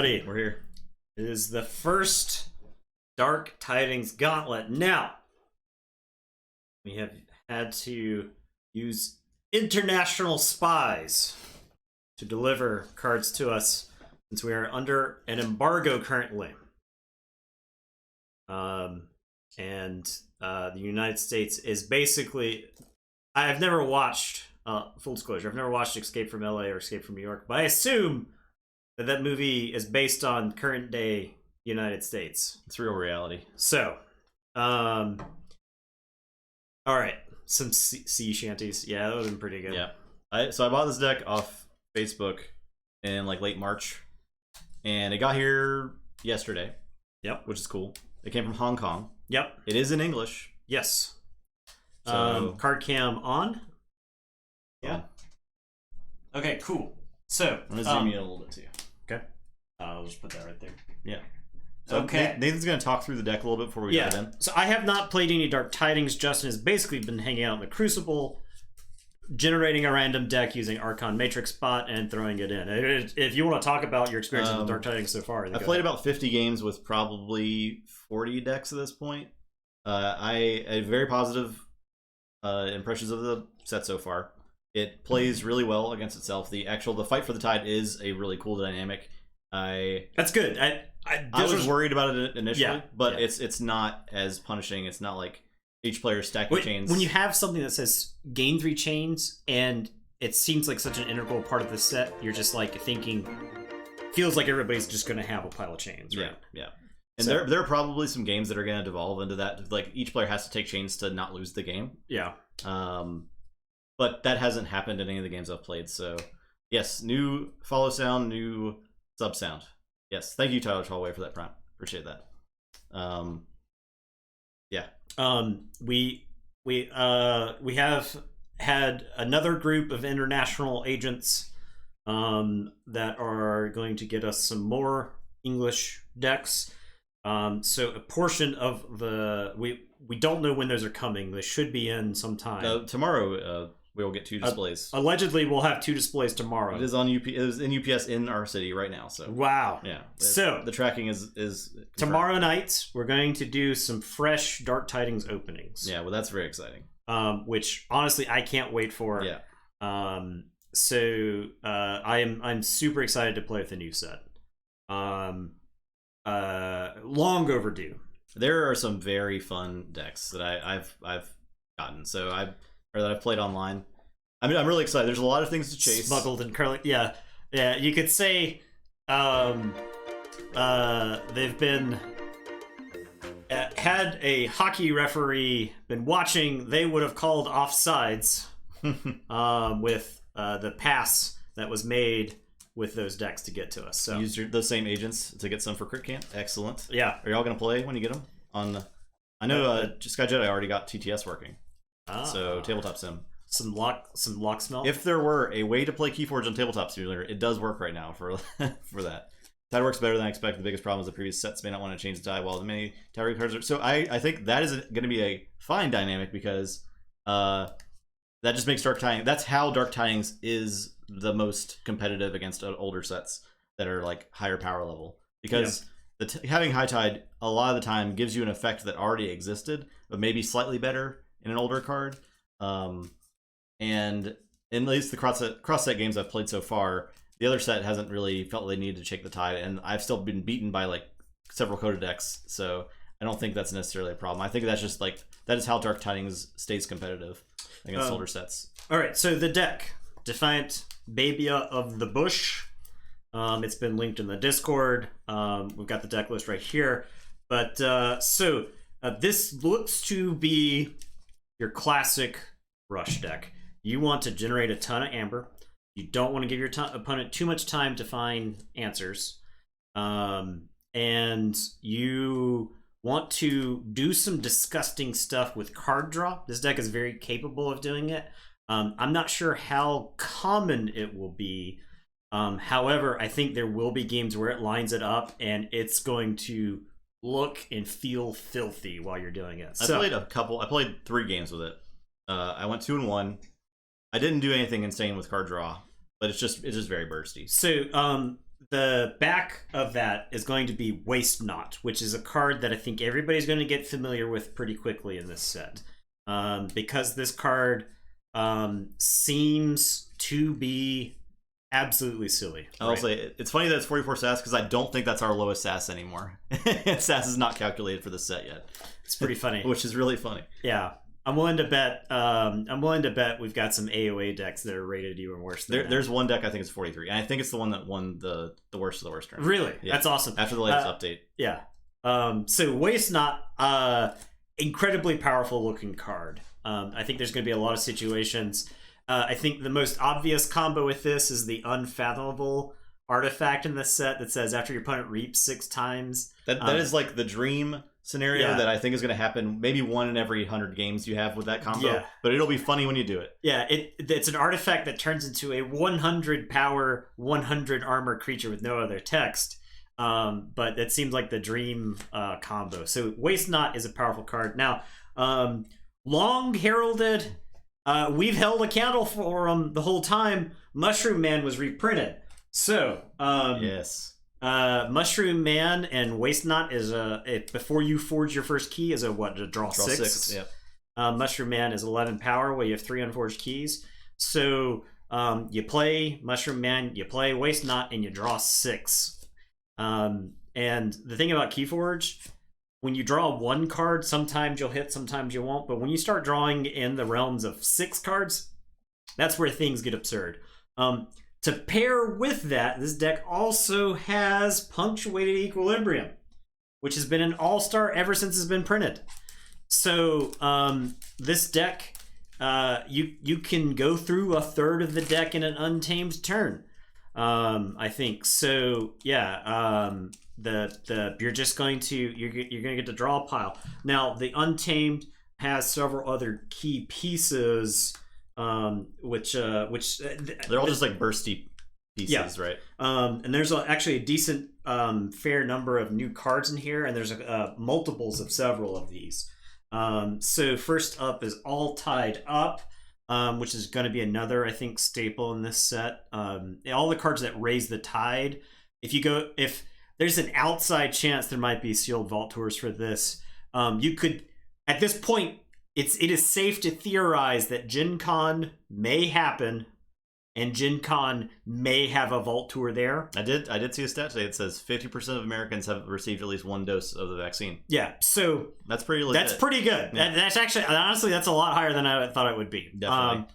Finally, we're here. It is the first Dark Tidings Gauntlet. Now, we have had to use international spies to deliver cards to us since we are under an embargo currently. The United States is basically... I've never watched, full disclosure, I've never watched Escape from LA or Escape from New York, but I assume that movie is based on current day United States. It's real reality. So, all right, some sea shanties. Yeah, that would have been pretty good. Yeah, so I bought this deck off Facebook in like late March, and it got here yesterday. Yep, which is cool. It came from Hong Kong. Yep, it is in English. Yes. So, card cam on. Yeah. Okay, cool. So I'm gonna zoom you in a little bit too. Okay. I'll just put that right there. Yeah. So okay. Nathan's going to talk through the deck a little bit before we dive in. So I have not played any Dark Tidings. Justin has basically been hanging out in the Crucible, generating a random deck using Archon Matrix Bot and throwing it in. If you want to talk about your experience with Dark Tidings so far. I've played about 50 games with probably 40 decks at this point. I have very positive impressions of the set so far. It plays really well against itself. The fight for the tide is a really cool dynamic. That's good. I was worried about it initially, but it's not as punishing. It's not like each player stacking chains. When you have something that says gain 3 chains and it seems like such an integral part of the set, you're just like thinking, feels like everybody's just going to have a pile of chains, right? Yeah. And so, there are probably some games that are going to devolve into that. Like each player has to take chains to not lose the game. Yeah. But that hasn't happened in any of the games I've played. So yes, new follow sound, new sub sound. Yes, thank you, Tyler Tallway, for that prompt. Appreciate that. Yeah. We have had another group of international agents that are going to get us some more English decks. So a portion of the we don't know when those are coming. They should be in sometime. Tomorrow we will get 2 displays. Allegedly, we'll have 2 displays tomorrow. It is on UP. It is in UPS in our city right now. So wow. Yeah. So the tracking is confirmed. Tomorrow night we're going to do some fresh Dark Tidings openings. Yeah. Well, that's very exciting. Which honestly I can't wait for. Yeah. So I'm super excited to play with the new set. Long overdue. There are some very fun decks that I've gotten. So that I've played online. I mean, I'm really excited. There's a lot of things to chase. Smuggled and curling. Yeah. You could say, they've been had a hockey referee been watching, they would have called offsides with the pass that was made with those decks to get to us. So used those same agents to get some for Crit Camp. Excellent. Yeah. Are y'all gonna play when you get them? I know Sky Jedi already got TTS working. So Tabletop Sim. Some lock smell. If there were a way to play Keyforge on Tabletop Simulator, it does work right now for that. Tide works better than I expected. The biggest problem is the previous sets may not want to change the tide while the many tide cards are. So I think that is going to be a fine dynamic because that just makes Dark Tidings. That's how Dark Tidings is the most competitive against older sets that are like higher power level. Because having High Tide a lot of the time gives you an effect that already existed, but maybe slightly better in an older card. And in at least the cross set games I've played so far, the other set hasn't really felt they needed to shake the tide, and I've still been beaten by like several Coda decks, so I don't think that's necessarily a problem. I think that's just like that is how Dark Tidings stays competitive against older sets. All right, so the deck, Defiant, Baebia of the Bush. It's been linked in the Discord. We've got the deck list right here. But this looks to be your classic rush deck. You want to generate a ton of amber. You don't want to give your opponent too much time to find answers. And you want to do some disgusting stuff with card draw. This deck is very capable of doing it. I'm not sure how common it will be. However, I think there will be games where it lines it up and it's going to look and feel filthy while you're doing it. I played 3 games with it. I went 2-1. I didn't do anything insane with card draw, but it's just very bursty. So the back of that is going to be Waste Not, which is a card that I think everybody's going to get familiar with pretty quickly in this set. Because this card seems to be absolutely silly. I'll say it's funny that it's 44 SAS because I don't think that's our lowest SAS anymore. SAS is not calculated for the set yet. It's pretty funny. Which is really funny. Yeah. I'm willing to bet we've got some AOA decks that are rated even worse than that. There's one deck I think is 43, and I think it's the one that won the worst of the worst. Really? Yeah. That's awesome. After the latest update. Yeah. So Waste Not, incredibly powerful looking card. I think there's going to be a lot of situations. I think the most obvious combo with this is the Unfathomable artifact in this set that says after your opponent reaps 6 times. That is like the dream scenario that I think is going to happen maybe 1 in every 100 games you have with that combo, but it'll be funny when you do it. Yeah, it's an artifact that turns into a 100 power, 100 armor creature with no other text, but it seems like the dream combo. So Waste Not is a powerful card. Now, long heralded, we've held a candle for him the whole time. Mushroom Man was reprinted. So, yes. Mushroom Man and Waste Not is before you forge your first key is a draw 6. Yep. Mushroom Man is 11 power where you have 3 unforged keys. So you play Mushroom Man, you play Waste Not, and you draw 6. And the thing about Keyforge, when you draw 1 card, sometimes you'll hit, sometimes you won't. But when you start drawing in the realms of 6 cards, that's where things get absurd. To pair with that, this deck also has Punctuated Equilibrium, which has been an all-star ever since it's been printed. So this deck, you can go through a third of the deck in an untamed turn, I think. So yeah, you're just going to you're going to get to draw a pile. Now the untamed has several other key pieces. Which they're all just like bursty pieces, right? And there's actually a decent fair number of new cards in here, and there's multiples of several of these. So first up is All Tied Up, which is going to be another, I think, staple in this set. All the cards that raise the tide. If there's an outside chance there might be sealed vault tours for this, you could at this point. It is safe to theorize that Gen Con may happen, and Gen Con may have a vault tour there. I did see a stat today. It says 50% of Americans have received at least 1 dose of the vaccine. Yeah, so that's pretty legit. That's pretty good. Yeah. That's actually, honestly, that's a lot higher than I thought it would be. Definitely.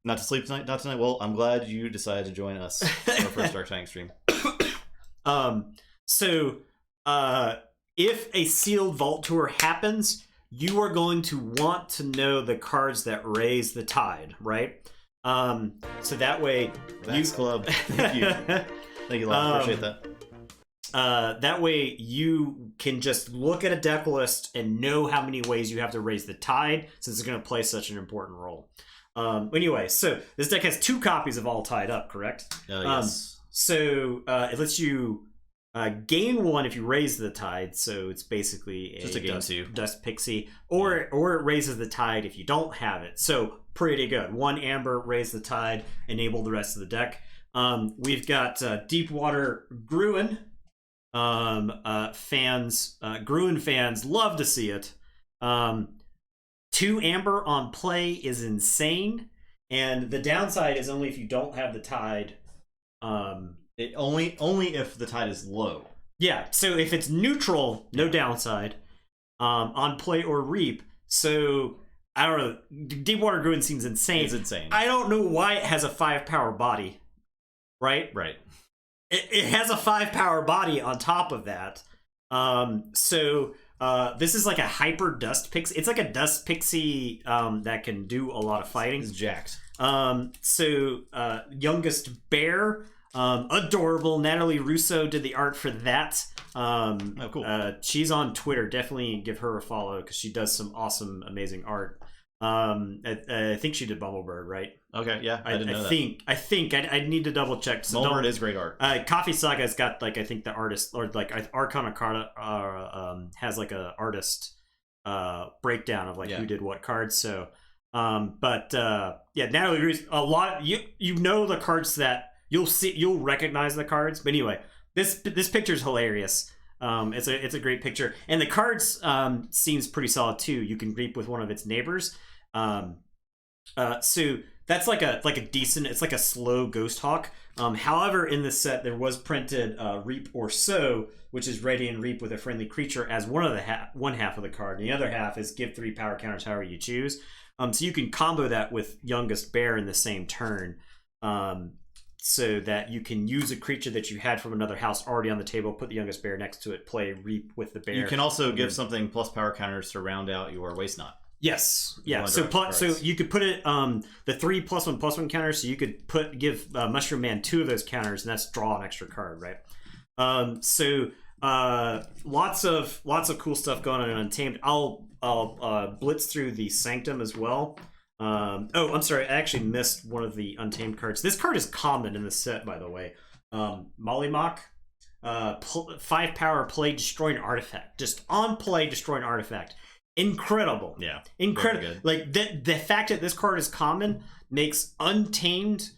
Not to sleep tonight. Not tonight. Well, I'm glad you decided to join us for our first Dark Tank stream. If a sealed vault tour happens, you are going to want to know the cards that raise the tide, right? So that way, Vax Club. Thank you, thank you, Lon. Appreciate that. That way, you can just look at a deck list and know how many ways you have to raise the tide, since it's going to play such an important role. Anyway, so this deck has 2 copies of All Tied Up, correct? Yes. So it lets you gain 1 if you raise the tide, so it's basically just a dust pixie, or it raises the tide if you don't have it. So pretty good. 1 amber, raise the tide, enable the rest of the deck. We've got Deepwater Gruen. Gruen fans love to see it. 2 amber on play is insane, and the downside is only if you don't have the tide. Only if the tide is low. Yeah, so if it's neutral, no downside. On play or reap. So I don't know. Deepwater Gruen seems insane. It's insane. I don't know why it has a 5 power body. Right? Right. It has a 5 power body on top of that. This is like a hyper dust pixie. It's like a dust pixie that can do a lot of fighting. It's jacked. Youngest Bear. Adorable. Natalie Russo did the art for that. Cool. She's on Twitter. Definitely give her a follow because she does some awesome, amazing art. I think she did Bumblebird, right? Okay, yeah, I didn't know that. I think I need to double check. So Bumblebird is great art. Coffee Saga's got I think the artist or Arcana Carta has a artist breakdown of who did what cards. So, Natalie Russo, a lot. You know the cards that you'll recognize the cards. But anyway, this picture is hilarious. It's a great picture, and the cards seems pretty solid too. You can reap with one of its neighbors. So that's like a decent. It's like a slow Ghost Hawk. However, in this set there was printed reap or sow, which is ready and reap with a friendly creature as one half of the card, and the other half is give 3 power counters however you choose. So you can combo that with Youngest Bear in the same turn, so that you can use a creature that you had from another house already on the table, put the Youngest Bear next to it, play reap with the bear. You can also give something plus power counters to round out your Waste Not. Yes, yeah. So you could put it the 3 +1/+1 counters. So you could give Mushroom Man 2 of those counters, and that's draw an extra card, right? Lots of cool stuff going on in Untamed. I'll blitz through the Sanctum as well. I'm sorry, I actually missed one of the Untamed cards. This card is common in the set, by the way. Mollymawk, 5 power, play, destroy an artifact. Just on play, destroy an artifact. Incredible. Yeah. Incredible. Like the fact that this card is common makes Untamed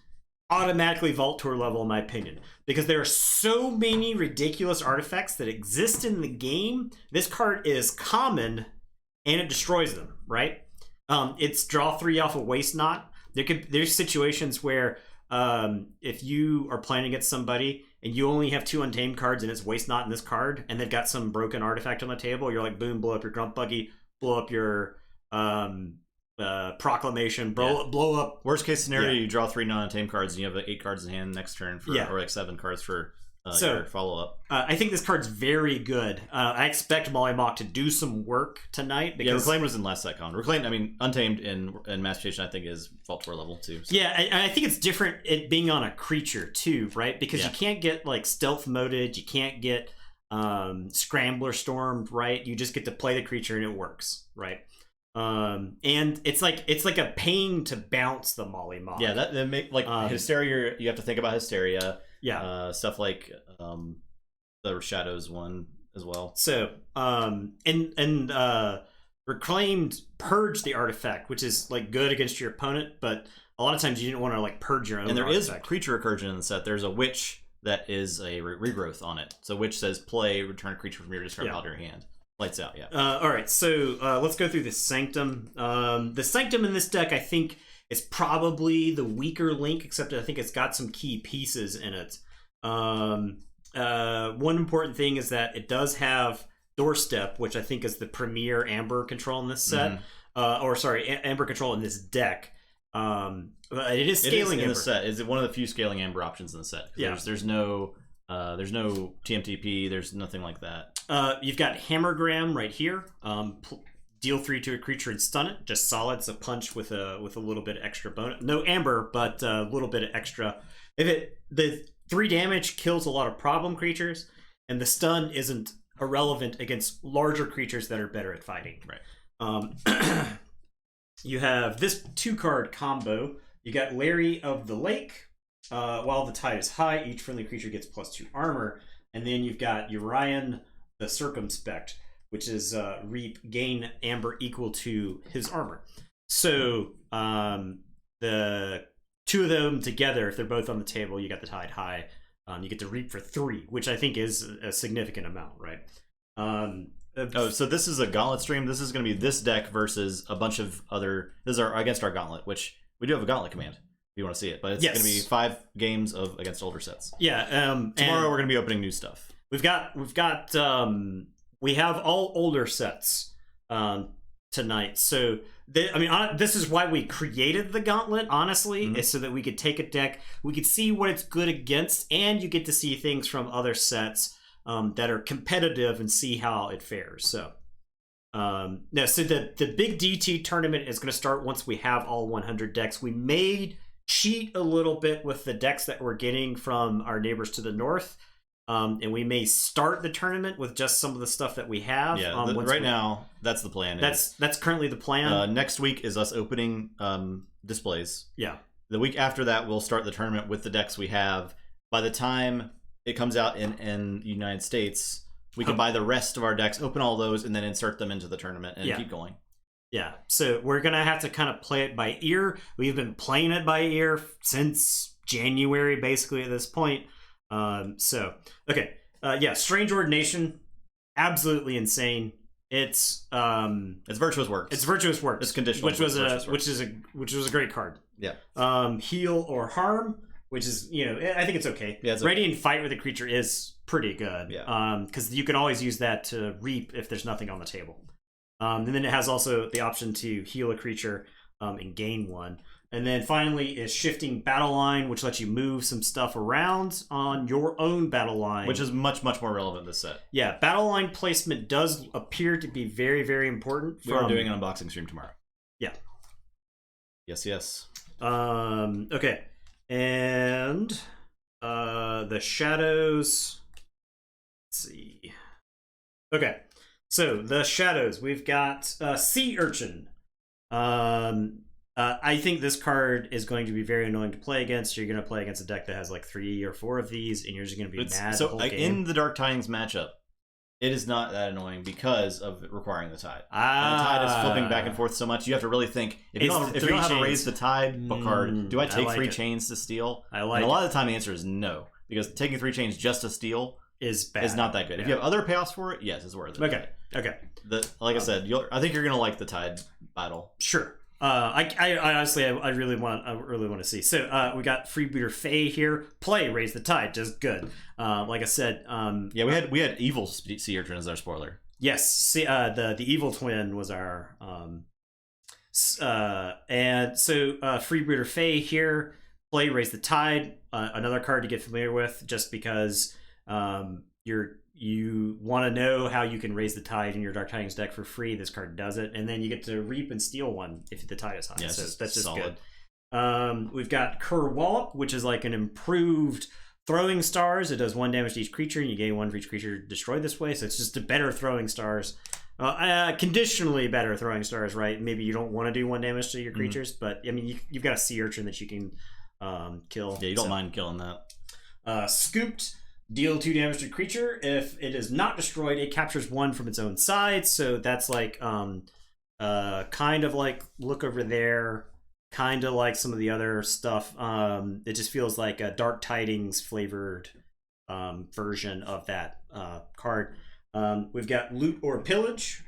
automatically Vault Tour level, in my opinion, because there are so many ridiculous artifacts that exist in the game. This card is common and it destroys them, right? It's draw 3 off a Waste Not. There's situations where if you are playing against somebody and you only have 2 Untamed cards and it's Waste Not in this card, and they've got some broken artifact on the table, you're like, boom, blow up your Grump Buggy, blow up your Proclamation, blow up. Worst case scenario, you draw 3 non-Untamed cards and you have 8 cards in hand next turn or like 7 cards for your follow-up. I think this card's very good. I expect Mollymawk to do some work tonight. Because Reclaim was in last SetCon. Reclaim, I mean, Untamed in Masturbation, I think, is Vault Tour level too. So. Yeah, I think it's different it being on a creature too, right? Because you can't get like stealth moded, you can't get Scrambler Stormed, right? You just get to play the creature and it works, right? And it's like a pain to bounce the Mollymawk. Yeah, that make like Hysteria. You have to think about Hysteria. Yeah, stuff like the Shadows one as well. So Reclaimed purge the artifact, which is like good against your opponent, but a lot of times you didn't want to like purge your own. And there artifact. is creature recursion in the set. There's a Witch that is a regrowth on it. So Witch says play, return a creature from your discard pile to your hand. Lights out, yeah. All right, so let's go through the Sanctum. The Sanctum in this deck, I think, is probably the weaker link, except I think it's got some key pieces in it. One important thing is that it does have Doorstep, which I think is the premier Amber control in this set. Amber control in this deck. But it is scaling in the set. Is it one of the few scaling Amber options in the set? Yeah. There's no TMTP. There's nothing like that. You've got Hammergram right here. Deal 3 to a creature and stun it. Just solid. It's a punch with a little bit of extra bonus. No Amber, but a little bit of extra. The 3 damage kills a lot of problem creatures, and the stun isn't irrelevant against larger creatures that are better at fighting. Right. You have this 2-card combo. You got Larry of the Lake. While the tide is high, each friendly creature gets +2 armor. And then you've got Urian the Circumspect, which is reap, gain Amber equal to his armor. So the 2 of them together, if they're both on the table, you got the tide high. You get to reap for 3, which I think is a significant amount, right? So this is a Gauntlet stream. This is going to be this deck versus a bunch of other. This is against our Gauntlet, which we do have a Gauntlet command. If you want to see it, but it's going to be 5 games against older sets. Yeah. Tomorrow we're going to be opening new stuff. We have all older sets tonight. So this is why we created the Gauntlet. Honestly, is so that we could take a deck, we could see what it's good against, and you get to see things from other sets that are competitive and see how it fares. So. So the big DT tournament is going to start once we have all 100 decks. We may cheat a little bit with the decks that we're getting from our neighbors to the north, and we may start the tournament with just some of the stuff that we have. Yeah, now that's the plan. That's currently the plan. Next week is us opening displays. Yeah. The week after that, we'll start the tournament with the decks we have. By the time it comes out in the United States, we can buy the rest of our decks, open all those, and then insert them into the tournament and keep going. Yeah, so we're going to have to kind of play it by ear. We've been playing it by ear since January basically at this point. Yeah, Strange Ordination, absolutely insane. It's Virtuous Works. It's Virtuous Works. It's conditional, which was a great card. Yeah. Heal or harm, which is, I think it's okay. Yeah, Radiant Fight with a creature is pretty good. Yeah. Because you can always use that to reap if there's nothing on the table. And then it has also the option to heal a creature and gain 1. And then finally is Shifting Battle Line, which lets you move some stuff around on your own battle line. Which is much, much more relevant this set. Yeah, battle line placement does appear to be very, very important. We're doing an unboxing stream tomorrow. Yeah. Yes. Okay. And the shadows. Let's see. Okay. So the shadows. We've got Sea Urchin. I think this card is going to be very annoying to play against. You're going to play against a deck that has like 3 or 4 of these, and you're just going to be mad the whole game. In the Dark Tidings matchup, it is not that annoying because of requiring the tide. And the tide is flipping back and forth so much, you have to really think, if you don't have a Raise the Tide card, do I take 3 chains to steal? And a lot of the time the answer is no, because taking 3 chains just to steal is bad. Is not that good. Yeah. If you have other payoffs for it, yes, it's worth it. Okay. Like I said, I think you're going to like the Tide battle. Sure. I honestly, I really want to see. So we got Freebooter Fae here. Play Raise the Tide, just good. Like I said, yeah, we had Evil Sea Urchin as our spoiler. Yes, the Evil Twin was our and so Freebooter Fae here. Play Raise the Tide, another card to get familiar with, just because you want to know how you can raise the tide in your Dark Tidings deck for free. This card does it, and then you get to reap and steal 1 if the tide is high. Yeah, so that's just solid. Good. We've got Cur Wallop, which is like an improved Throwing Stars. It does 1 damage to each creature, and you gain 1 for each creature destroyed this way. So it's just a better Throwing Stars. Conditionally better Throwing Stars, right? Maybe you don't want to do 1 damage to your creatures, but I mean, you've got a Sea Urchin that you can kill. Yeah, you don't mind killing that. Scooped. Deal 2 damage to a creature. If it is not destroyed, it captures 1 from its own side. So that's like kind of like Look Over There, kind of like some of the other stuff. It just feels like a Dark Tidings flavored version of that card. We've got Loot or Pillage.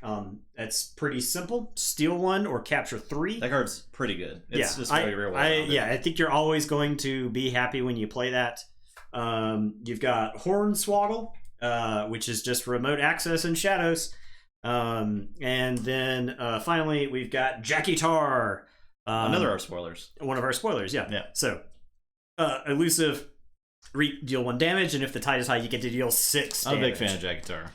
That's pretty simple. Steal 1 or capture 3. That card's pretty good. It's just very well. I think you're always going to be happy when you play that. You've got Hornswoggle, which is just remote access and shadows. And then finally, we've got Jackie Tar. Another of our spoilers. One of our spoilers, yeah. Yeah. So, elusive, deal 1 damage, and if the tide is high, you get to deal 6 damage. I'm a big fan of Jackie Tar.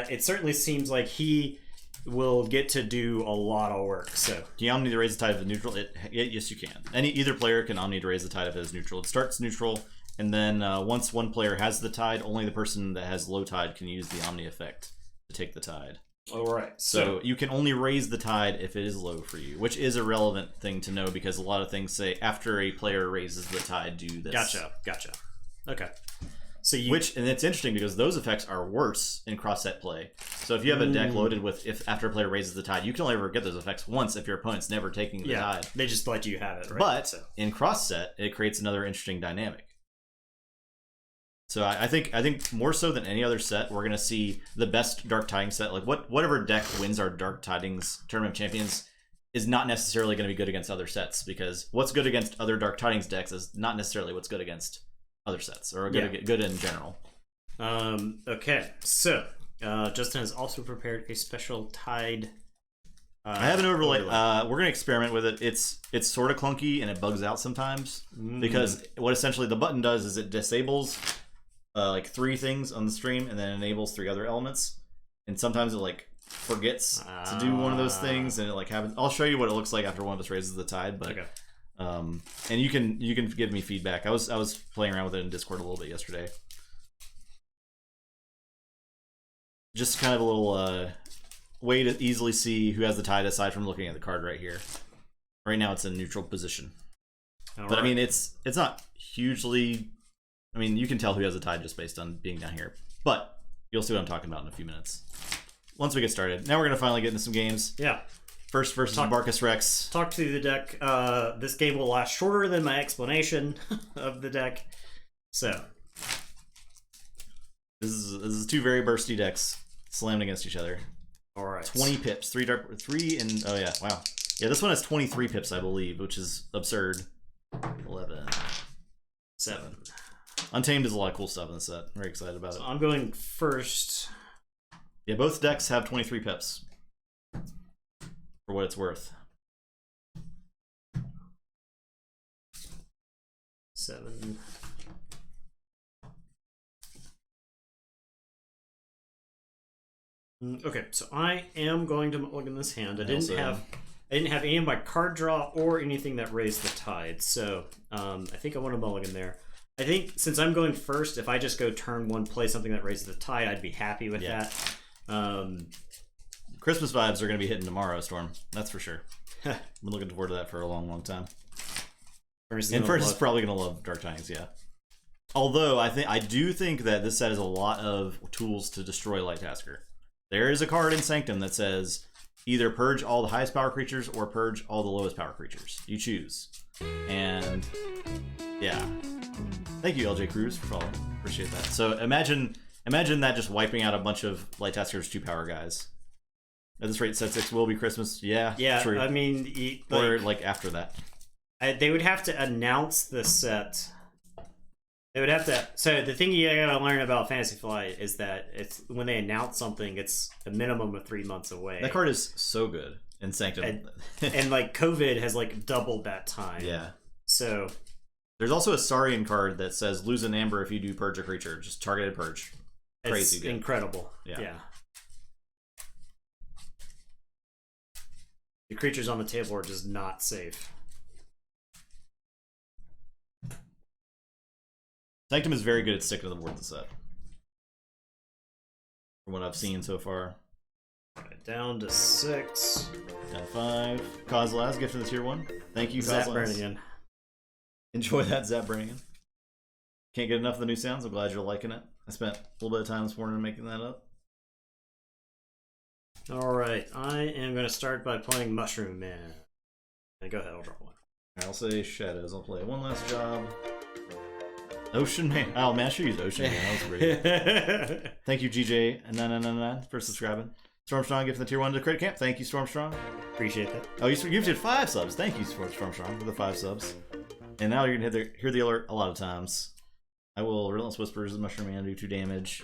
It certainly seems like he will get to do a lot of work. So can you Omni to raise the tide if it's neutral? Yes, you can. Either player can Omni to raise the tide if it is neutral. It starts neutral, and then once one player has the tide, only the person that has low tide can use the Omni effect to take the tide. All right. So you can only raise the tide if it is low for you, which is a relevant thing to know because a lot of things say after a player raises the tide, do this. Gotcha. Okay. So and it's interesting because those effects are worse in cross-set play. So if you have a deck loaded with if after a player raises the tide, you can only ever get those effects once if your opponent's never taking the tide. They just let you have it, right? But in cross-set, it creates another interesting dynamic. So I think more so than any other set, we're gonna see the best Dark Tidings set. Like whatever deck wins our Dark Tidings Tournament of Champions is not necessarily going to be good against other sets because what's good against other Dark Tidings decks is not necessarily what's good against other sets or good in general. Okay, so Justin has also prepared a special Tide. I have an overlay. We're gonna experiment with it. It's sort of clunky and it bugs out sometimes because what essentially the button does is it disables like 3 things on the stream and then enables 3 other elements, and sometimes it like forgets to do one of those things and it like happens. I'll show you what it looks like after one of us raises the tide, but. Okay. And you can give me feedback. I was playing around with it in Discord a little bit yesterday. Just kind of a little way to easily see who has the tide aside from looking at the card right here. Right now it's in neutral position. But I mean it's not hugely. I mean you can tell who has the tide just based on being down here. But you'll see what I'm talking about in a few minutes. Once we get started. Now we're gonna finally get into some games. Yeah. First versus Barcus Rex. Talk through the deck. This game will last shorter than my explanation of the deck. So this is two very bursty decks slammed against each other. All right. 20 pips. 3 and oh yeah, wow. Yeah, this one has 23 pips, I believe, which is absurd. 11. 7. Untamed is a lot of cool stuff in the set. Very excited about it. I'm going first. Yeah, both decks have 23 pips. For what it's worth. 7. Okay, so I am going to look in this hand. I didn't have any of my card draw or anything that raised the tide, so I think I want to mulligan there. I think since I'm going first, if I just go turn 1, play something that raises the tide, I'd be happy with that. Christmas vibes are going to be hitting tomorrow, Storm. That's for sure. I've been looking forward to that for a long, long time. First is probably going to love Dark Tidings, yeah. Although I do think that this set has a lot of tools to destroy Light Tasker. There is a card in Sanctum that says either purge all the highest power creatures or purge all the lowest power creatures. You choose. And yeah. Thank you, LJ Cruz, for following. Appreciate that. So imagine that just wiping out a bunch of Light Tasker's 2 power guys. At this rate, set 6 will be Christmas. Yeah, true. I mean, or like after that. They would have to announce the set. They would have to. So the thing you gotta learn about Fantasy Flight is that it's when they announce something, it's a minimum of 3 months away. That card is so good in Sanctum, and like COVID has like doubled that time. Yeah. So there's also a Saurian card that says lose an amber if you do purge a creature, just targeted purge. Crazy good. Incredible. Yeah. The creatures on the table are just not safe. Sanctum is very good at sticking to the board of the set. From what I've seen so far. Right, down to 6. Down to 5. Kozlaz, gift to the tier 1. Thank you, Zap Kozlaz. Brannigan. Enjoy that, Zap Brannigan. Can't get enough of the new sounds. I'm glad you're liking it. I spent a little bit of time this morning making that up. Alright, I am going to start by playing Mushroom Man. And go ahead, I'll draw 1. I'll say Shadows. I'll play one last job. Ocean Man. Oh man, I should use Ocean Man. That was great. Thank you, GJ999 for subscribing. Stormstrong gifting the tier 1 to Credit Camp. Thank you, Stormstrong. Appreciate that. Oh, you did 5 subs. Thank you, Stormstrong, for the 5 subs. And now you're gonna hear the alert a lot of times. I will Relentless Whispers and Mushroom Man do 2 damage.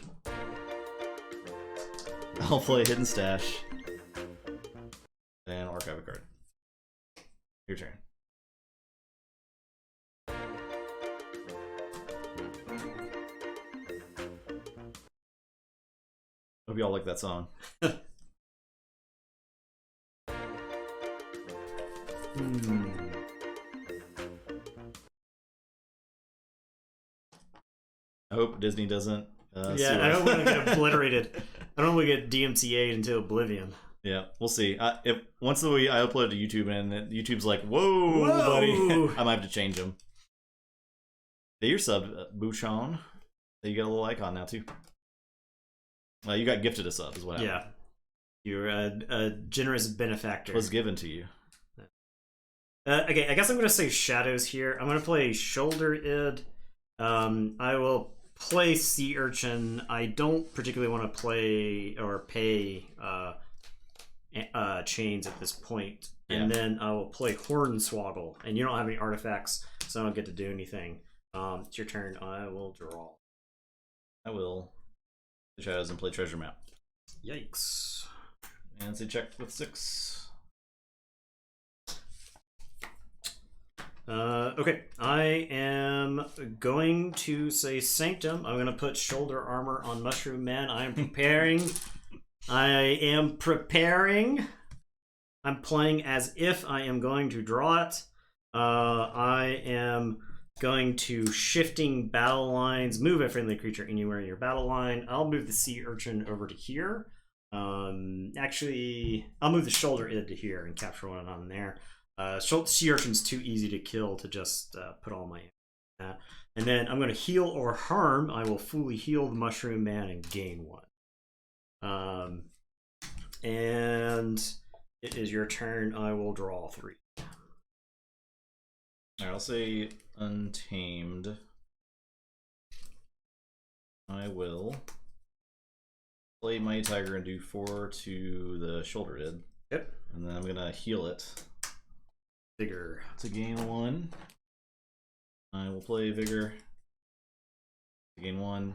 I'll play Hidden Stash. And archive a card. Your turn. Hope y'all like that song. I hope Disney doesn't. Yeah, I don't want to get obliterated. I don't want to get DMCA'd into oblivion. Yeah, we'll see. If once the week I upload to YouTube and YouTube's like, "Whoa, buddy," I might have to change them. Hey, you're subbed, Bouchon. You got a little icon now too. You got gifted a sub, is what happened. Yeah, you're a generous benefactor. Was given to you. Okay, I guess I'm going to say Shadows here. I'm going to play Shoulder Id. I will play Sea Urchin. I don't particularly want to play or pay Chains at this point. Yeah. And then I will play Hornswoggle. And you don't have any artifacts, so I don't get to do anything. It's your turn. I will draw. I will. Shadows and play Treasure Map. Yikes. And say check with 6. Okay, I am going to say Sanctum. I'm going to put Shoulder Armor on Mushroom Man. I am preparing. I'm playing as if I am going to draw it. I am going to Shifting Battle Lines, move a friendly creature anywhere in your battle line. I'll move the Sea Urchin over to here. Actually, I'll move the Shoulder Id to here and capture one on there. Sea Urchin's too easy to kill to just put all my... and then I'm going to heal or harm. I will fully heal the Mushroom Man and gain 1. And It is your turn. I will draw 3. Alright, I'll say Untamed. I will play Mighty Tiger and do 4 to the shoulder id. Yep. And then I'm gonna heal it. Vigor. To gain 1. I will play Vigor. To gain 1.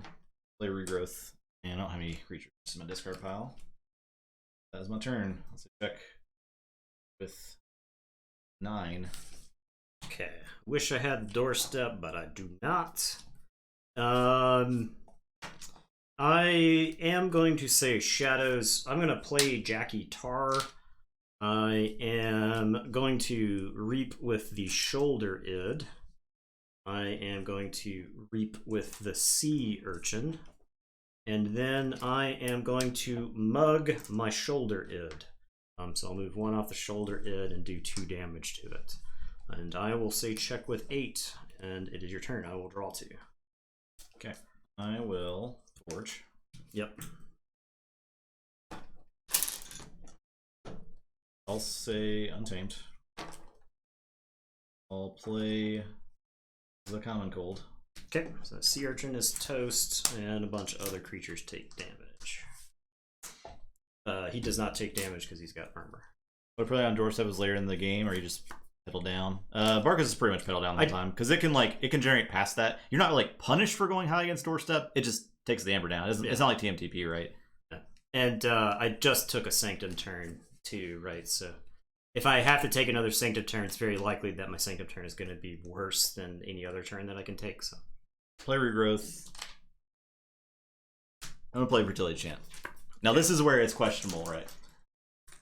Play Regrowth. And I don't have any creatures in my discard pile. That is my turn. Let's check with 9. Okay. Wish I had Doorstep, but I do not. I am going to say Shadows. I'm going to play Jackie Tar. I am going to Reap with the Shoulder Id. I am going to Reap with the Sea Urchin. And then I am going to Mug my Shoulder Id. So I'll move 1 off the Shoulder Id and do 2 damage to it. And I will say check with 8, and it is your turn. I will draw 2. Okay. I will Forge. Yep. I'll say Untamed. I'll play the Common Cold. Okay, so Sea Urchin is toast, and a bunch of other creatures take damage. He does not take damage because he's got armor. Would I play on Doorstep as later in the game, or you just pedal down? Barkas is pretty much pedal down the time because it can generate past that. You're not like punished for going high against Doorstep. It just takes the Amber down. It's not like TMTP, right? Yeah. And I just took a Sanctum turn too, right? So if I have to take another Sanctum turn, it's very likely that my Sanctum turn is going to be worse than any other turn that I can take. So play Regrowth. I'm gonna play Fertility Chant. Now this is where it's questionable, right?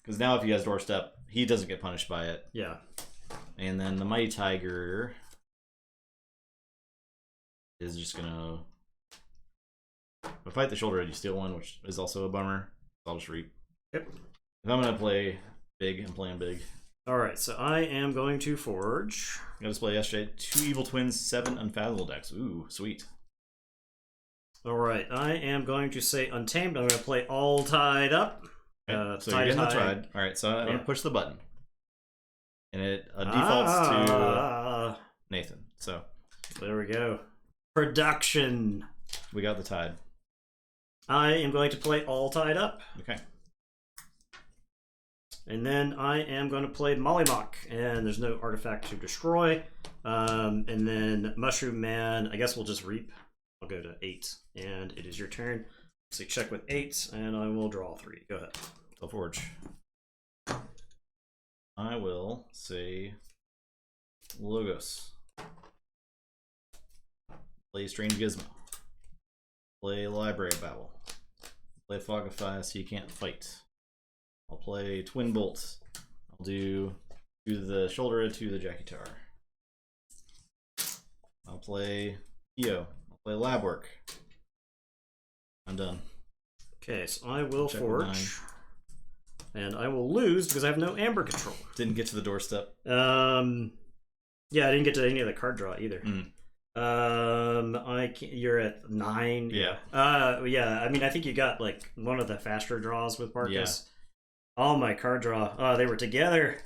Because now if he has Doorstep, he doesn't get punished by it. Yeah. And then the Mighty Tiger is just gonna fight the shoulder and you steal 1, which is also a bummer. I'll just Reap. Yep. If I'm gonna play big, I'm playing big. Alright, so I am going to Forge. I just played yesterday 2 Evil Twins, 7 Unfathomable decks. Ooh, sweet. Alright, I am going to say Untamed. I'm going to play All Tied Up. Okay, so you're getting the Tide. Alright, so I'm going to push the button. And it defaults to Nathan. So there we go. Production. We got the Tide. I am going to play All Tied Up. Okay. And then I am going to play Mollymawk, and there's no artifact to destroy. And then Mushroom Man, I guess we'll just Reap. I'll go to 8, and it is your turn. So check with 8, and I will draw 3. Go ahead. I'll Forge. I will say Logos. Play Strange Gizmo. Play Library Babble. Play Fogify so you can't fight. I'll play Twin Bolt. I'll do the shoulder to the Jackie Tar. I'll play EO. I'll play Lab Work. I'm done. Okay, so I will Forge. And I will lose because I have no Amber control. Didn't get to the Doorstep. Yeah, I didn't get to any of the card draw either. You're at 9. Yeah. Yeah. I mean, I think you got like one of the faster draws with Barkas. Yeah. All my card draw. Oh, they were together.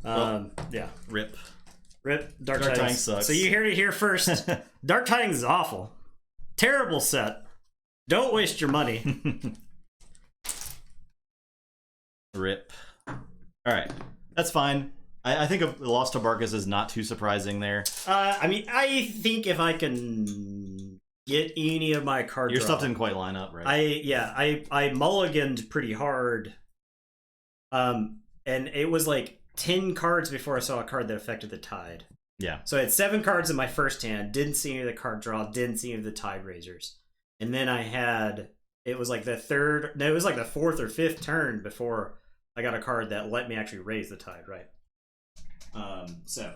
Yeah. Rip. Dark Tidings sucks. So you heard it here first. Dark Tidings is awful. Terrible set. Don't waste your money. Rip. All right, that's fine. I think a loss to Barkas is not too surprising there. I mean, I think if I can get any of my card Your draw, stuff didn't quite line up, right? I mulliganed pretty hard. And it was like 10 cards before I saw a card that affected the Tide. Yeah. So I had 7 cards in my first hand, didn't see any of the card draw, didn't see any of the Tide Raisers. And then I had, it was like the 4th or 5th turn before I got a card that let me actually raise the Tide, right? So.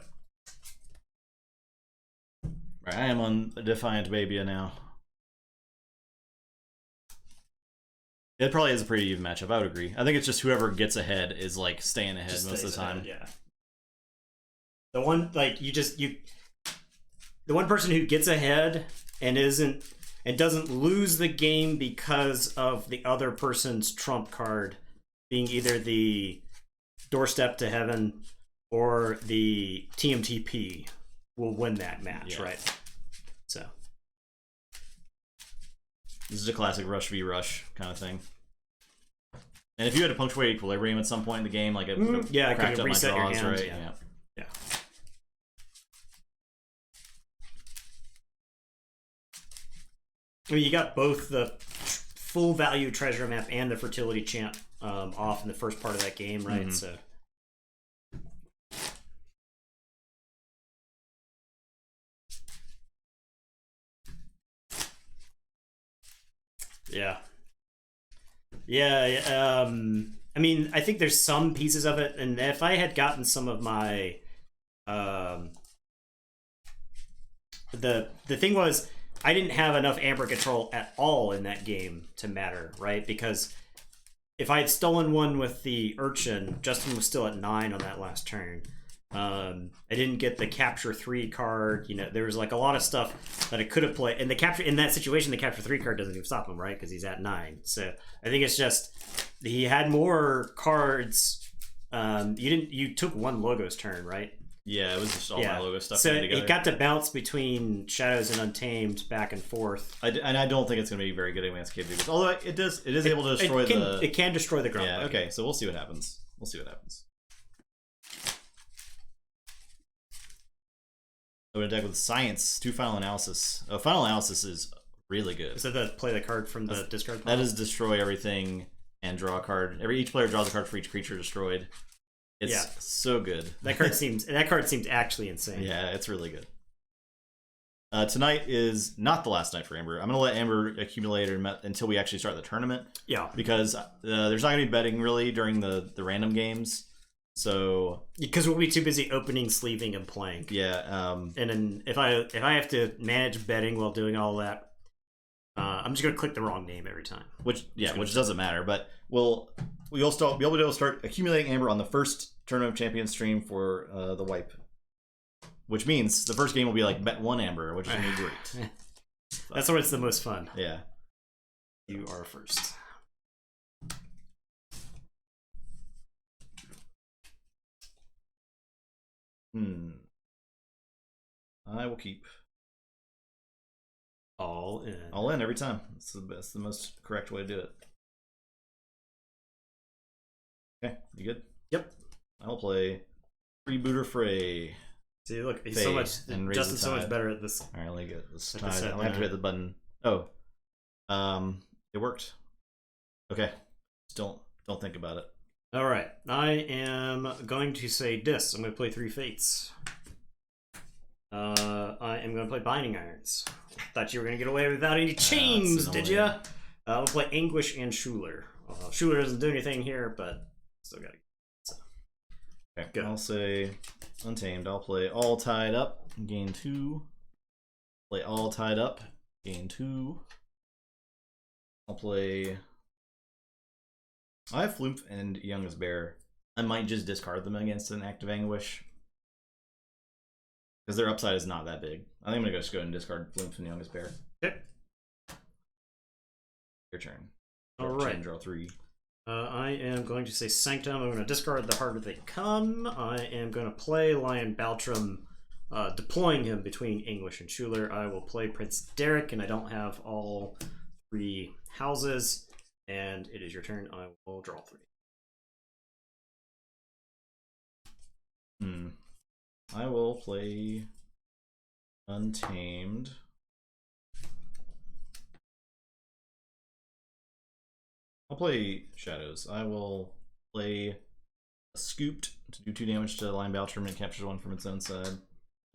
Right, I am on Defiant Baebia now. It probably is a pretty even matchup, I would agree. I think it's just whoever gets ahead is like staying ahead most of the time. Ahead, yeah. The one the one person who gets ahead and doesn't lose the game because of the other person's trump card being either the Doorstep to Heaven or the TMTP will win that match, right? So this is a classic Rush v Rush kind of thing. And if you had to punctuate equilibrium at some point in the game, like it would have cracked up my draws, right? Yeah. I mean, you got both the full value treasure map and the fertility chant off in the first part of that game, right? So. Yeah. I mean, I think there's some pieces of it, and if I had gotten some of my, the thing was, I didn't have enough Amber control at all in that game to matter, right? Because if I had stolen one with the Urchin, Justin was still at 9 on that last turn. I didn't get the capture 3 card. You know, there was like a lot of stuff that I could have played. And the capture in that situation, the capture 3 card doesn't even stop him, right? Because he's at 9. So I think it's just he had more cards. You took one Logos turn, right? Yeah, it was just all my logo stuff. So together. It got to bounce between Shadows and Untamed back and forth. And I don't think it's going to be very good against KV. Although it is able to destroy It can destroy the ground. Yeah. Okay. So we'll see what happens. We'll see what happens. I'm going to deck with Science, 2 Final Analysis. Final Analysis is really good. Is that the play the card from the discard pile? That is destroy everything and draw a card. Each player draws a card for each creature destroyed. It's so good. That card seems actually insane. Yeah, it's really good. Tonight is not the last night for Amber. I'm going to let Amber accumulate until we actually start the tournament. Yeah. Because there's not going to be betting really during the random games. So because we'll be too busy opening, sleeving, and playing. Yeah. And then if I have to manage betting while doing all that, I'm just gonna click the wrong name every time. Which doesn't matter. But we'll still be able to start accumulating Amber on the first Tournament of Champions stream for the wipe. Which means the first game will be like bet 1 Amber, which is gonna be great. That's where it's the most fun. Yeah. You are first. I will keep all in. All in every time. That's the most correct way to do it. Okay, you good? Yep. I'll play Freebooter Fray. See, look, he's Faye, so much. and Justin's so much better at this. All right, let me get this. Like I'll activate the button. Oh, it worked. Okay, just don't think about it. All right, I am going to say this. I'm going to play 3 Fates. I am going to play Binding Irons. Thought you were going to get away without any chains, did ya? We'll play Anguish and Schuler. Schuler doesn't do anything here, but still got to. So. Okay, go. I'll say Untamed. I'll play All Tied Up, gain 2. Play All Tied Up, gain 2. I'll play. I have Floomp and Youngest Bear. I might just discard them against an active Anguish. Because their upside is not that big. I think I'm going to just go ahead and discard Floomp and Youngest Bear. Okay. Your turn. Alright. Draw 3. I am going to say Sanctum. I'm going to discard the harder they come. I am going to play Lion Baltram, deploying him between Anguish and Schuler. I will play Prince Derek, and I don't have all 3 houses. And it is your turn. I will draw 3. I will play Untamed. I'll play Shadows. I will play Scooped to do 2 damage to Lion Baltram and capture 1 from its own side. And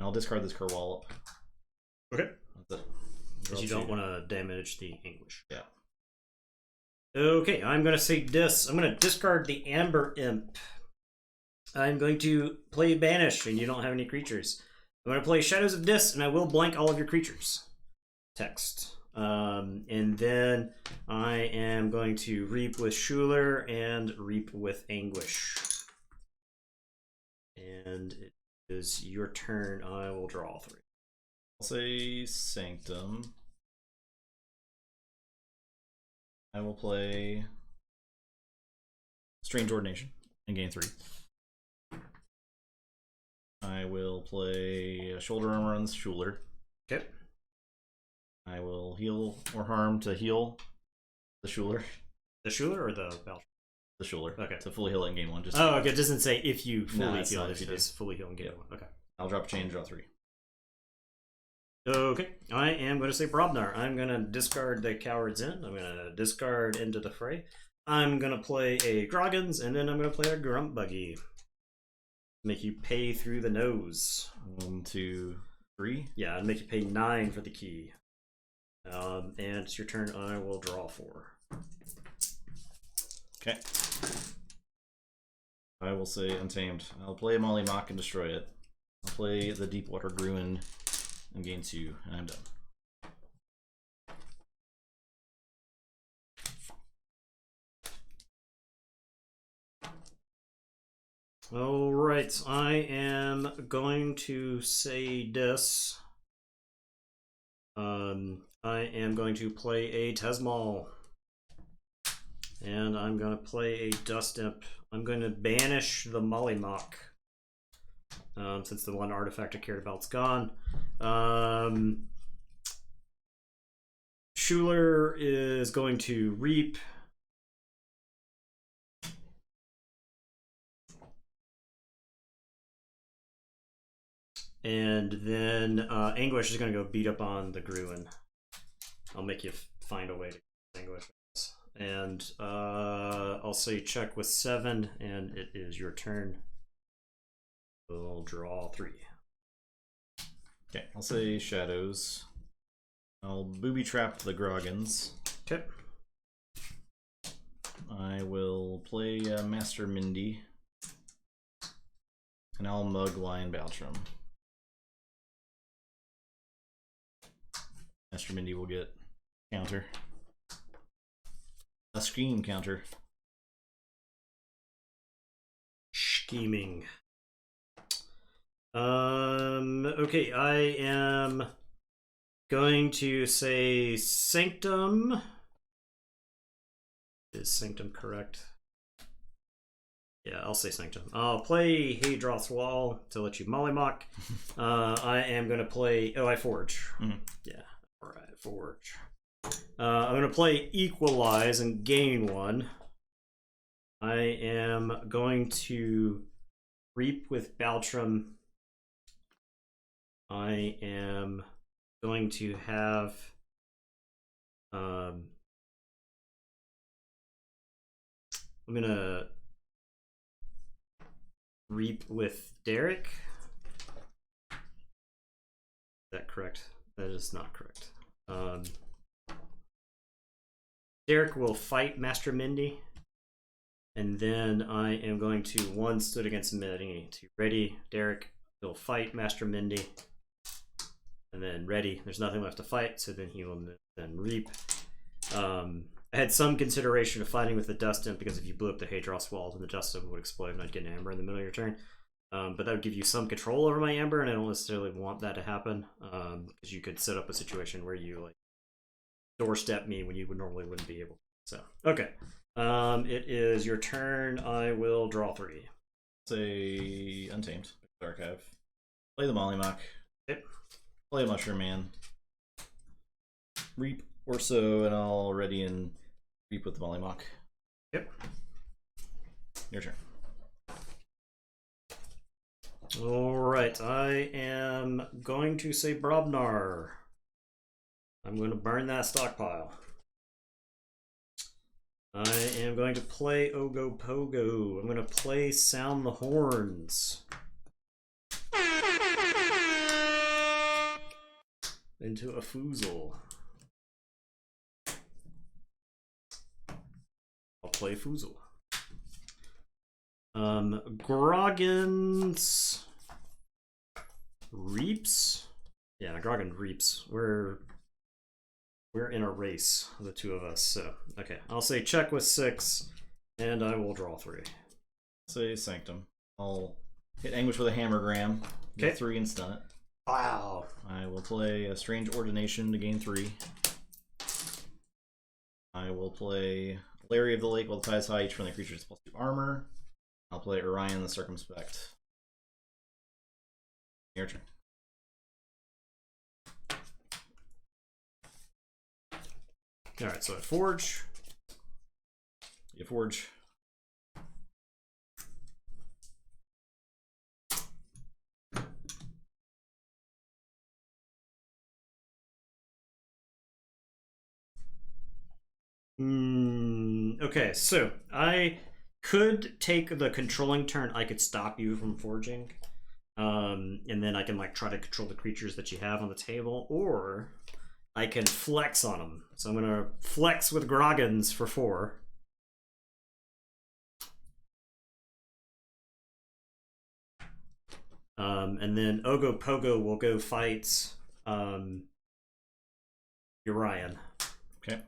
I'll discard this Kerwallop. Okay. That's it. Because you don't want to damage the Anguish. Yeah. Okay, I'm going to say this. I'm going to discard the Amber Imp. I'm going to play Banish, and you don't have any creatures. I'm going to play Shadows of Dis, and I will blank all of your creatures. Text. And then I am going to Reap with Schuler and Reap with Anguish. And it is your turn. I will draw 3. I'll say Sanctum. I will play Strange Ordination. and gain 3. I will play a shoulder armor on the Schuler. Okay. I will heal or harm to heal the Schuler. The Schuler or the Belcher? The Schuler. Okay. To fully heal it in game 1. Oh, okay. It doesn't say if you fully No, it's heal. not It if you do. says fully heal in game 1. Okay. I'll drop a chain, draw 3. Okay. I am going to say Brobnar. I'm going to discard the Coward's Inn. I'm going to discard Into the Fray. I'm going to play a Groggins, and then I'm going to play a Grunt Buggy. Make you pay through the nose. 1, 2, 3. Yeah, I'd make you pay 9 for the key. And it's your turn. I will draw 4. Okay. I will say Untamed. I'll play a Molly Mock and destroy it. I'll play the Deepwater Gruin and gain 2, and I'm done. All right, I am going to say this. I am going to play a Tesmal. And I'm going to play a Dust Imp. I'm going to banish the Mollymock. Since the one artifact I cared about's gone. Schuler is going to Reap. And then Anguish is going to go beat up on the Gruin. I'll make you find a way to Anguish. And I'll say check with 7, and it is your turn. We'll draw 3. Okay, I'll say Shadows. I'll booby trap the Groggins. Okay. I will play Master Mindy. And I'll mug Lion Baltrum. Master Mindy will get counter. A scheme counter. Scheming. Okay, I am going to say Sanctum. Is Sanctum correct? Yeah, I'll say Sanctum. I'll play Hadroth's Wall to let you Mollymock. I am going to play... Oh, I Forge. Mm-hmm. Yeah, alright, Forge. I'm going to play Equalize and gain 1. I am going to Reap with Baltrum. I am going to have... I'm going to Reap with Derek. Is that correct? That is not correct. Derek will fight Master Mindy. And then I am going to 1 stood against Mindy. To ready, Derek will fight Master Mindy. And then ready, there's nothing left to fight, so then he will then Reap. I had some consideration of fighting with the Dust Imp because if you blew up the Hadroth's Wall, then the Dust Imp would explode and I'd get an Amber in the middle of your turn. But that would give you some control over my Amber, and I don't necessarily want that to happen because you could set up a situation where you like doorstep me when you would normally wouldn't be able to. So, okay. It is your turn. I will draw 3. Say Untamed. Archive. Play the Mollymock. Yep. Play a Mushroom Man. Reap or so, and I'll ready and Reap with the Mollymock. Yep. Your turn. Alright, I am going to say Brobnar. I'm going to burn that stockpile. I am going to play Ogo Pogo. I'm going to play Sound the Horns. Into a Foozle. I'll play Foozle. Groggins Reaps. Yeah, Groggin Reaps. We're in a race, the two of us. So okay, I'll say check with 6, and I will draw 3. Say Sanctum. I'll hit Anguish with a Hammergram. Get 3 and stun it. Wow. I will play a Strange Ordination to gain 3. I will play Larry of the Lake while the tide is high. Each friendly creature is +2 armor. I'll play Orion the Circumspect. Your turn. Alright, so I forge. You forge. Okay, so I could take the controlling turn. I could stop you from forging. And then I can like try to control the creatures that you have on the table, or I can flex on them. So I'm gonna flex with Groggins for 4. And then Ogopogo will go fight Urian. Okay.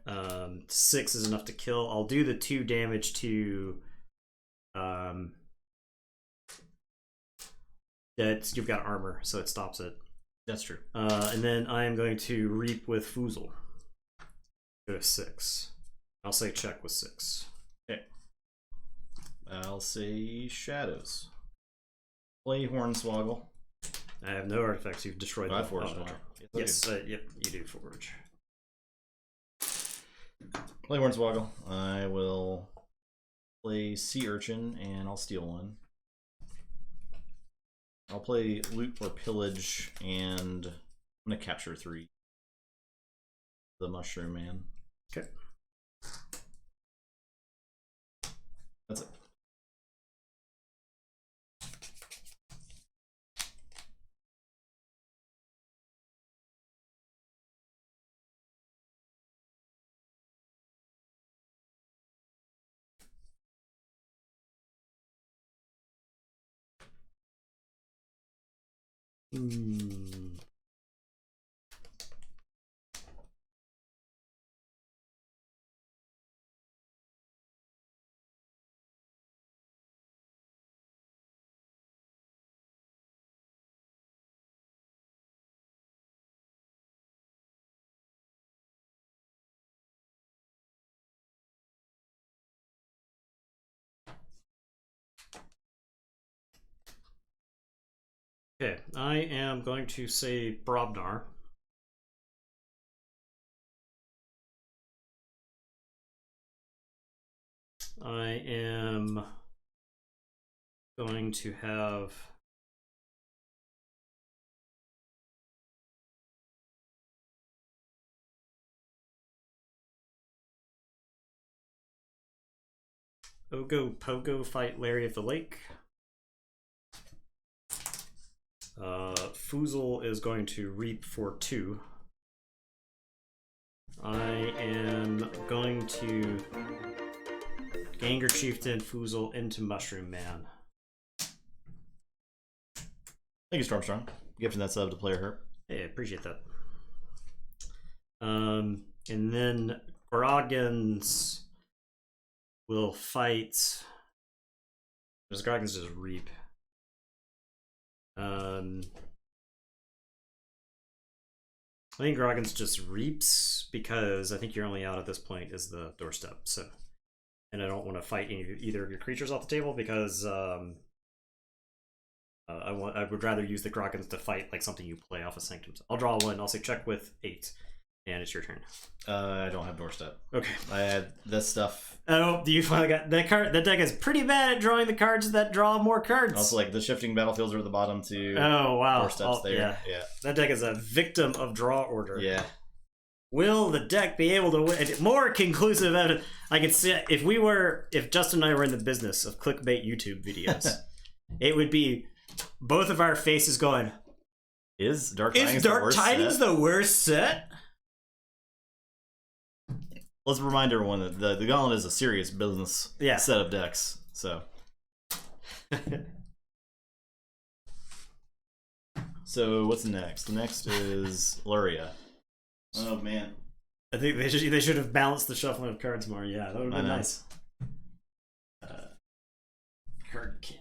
6 is enough to kill. I'll do the 2 damage to that you've got armor, so it stops it. That's true. And then I am going to reap with Foozle. Go to 6. I'll say check with 6. Okay. I'll say shadows. Play Hornswoggle. I have no artifacts. You've destroyed. I forged one. Yes, yep, you do forge. Play Hornswoggle. I will play Sea Urchin, and I'll steal one. I'll play Loot or Pillage, and I'm going to capture 3. The Mushroom Man. Okay. That's it. Okay, I am going to say Brobnar. I am going to have Ogopogo fight Larry of the Lake. Foozle is going to reap for 2. I am going to Ganger Chieftain Foozle into Mushroom Man. Thank you, Stormstrong. Gifting that sub to Player Herp. Hey, I appreciate that. And then Groggins will fight. Does Groggins just reap? I think Groggins just reaps because I think you're only out at this point is the doorstep. So, and I don't want to fight either of your creatures off the table because I would rather use the Groggins to fight like something you play off of Sanctums. I'll draw 1. I'll say check with 8, and it's your turn. I don't have doorstep. Okay. I had this stuff. Oh, you finally got that card. That deck is pretty bad at drawing the cards that draw more cards. Also, like the shifting battlefields are at the bottom too. Oh wow, doorsteps there. Yeah. That deck is a victim of draw order. Yeah. Will the deck be able to win? More conclusive evidence. I could see if Justin and I were in the business of clickbait YouTube videos, it would be both of our faces going. Is Dark Tidings the worst set? Let's remind everyone that the Gauntlet is a serious business set of decks. So, so what's next? The next is Luria. Oh man, I think they should have balanced the shuffling of cards more. Yeah, that would have been nice. Card can.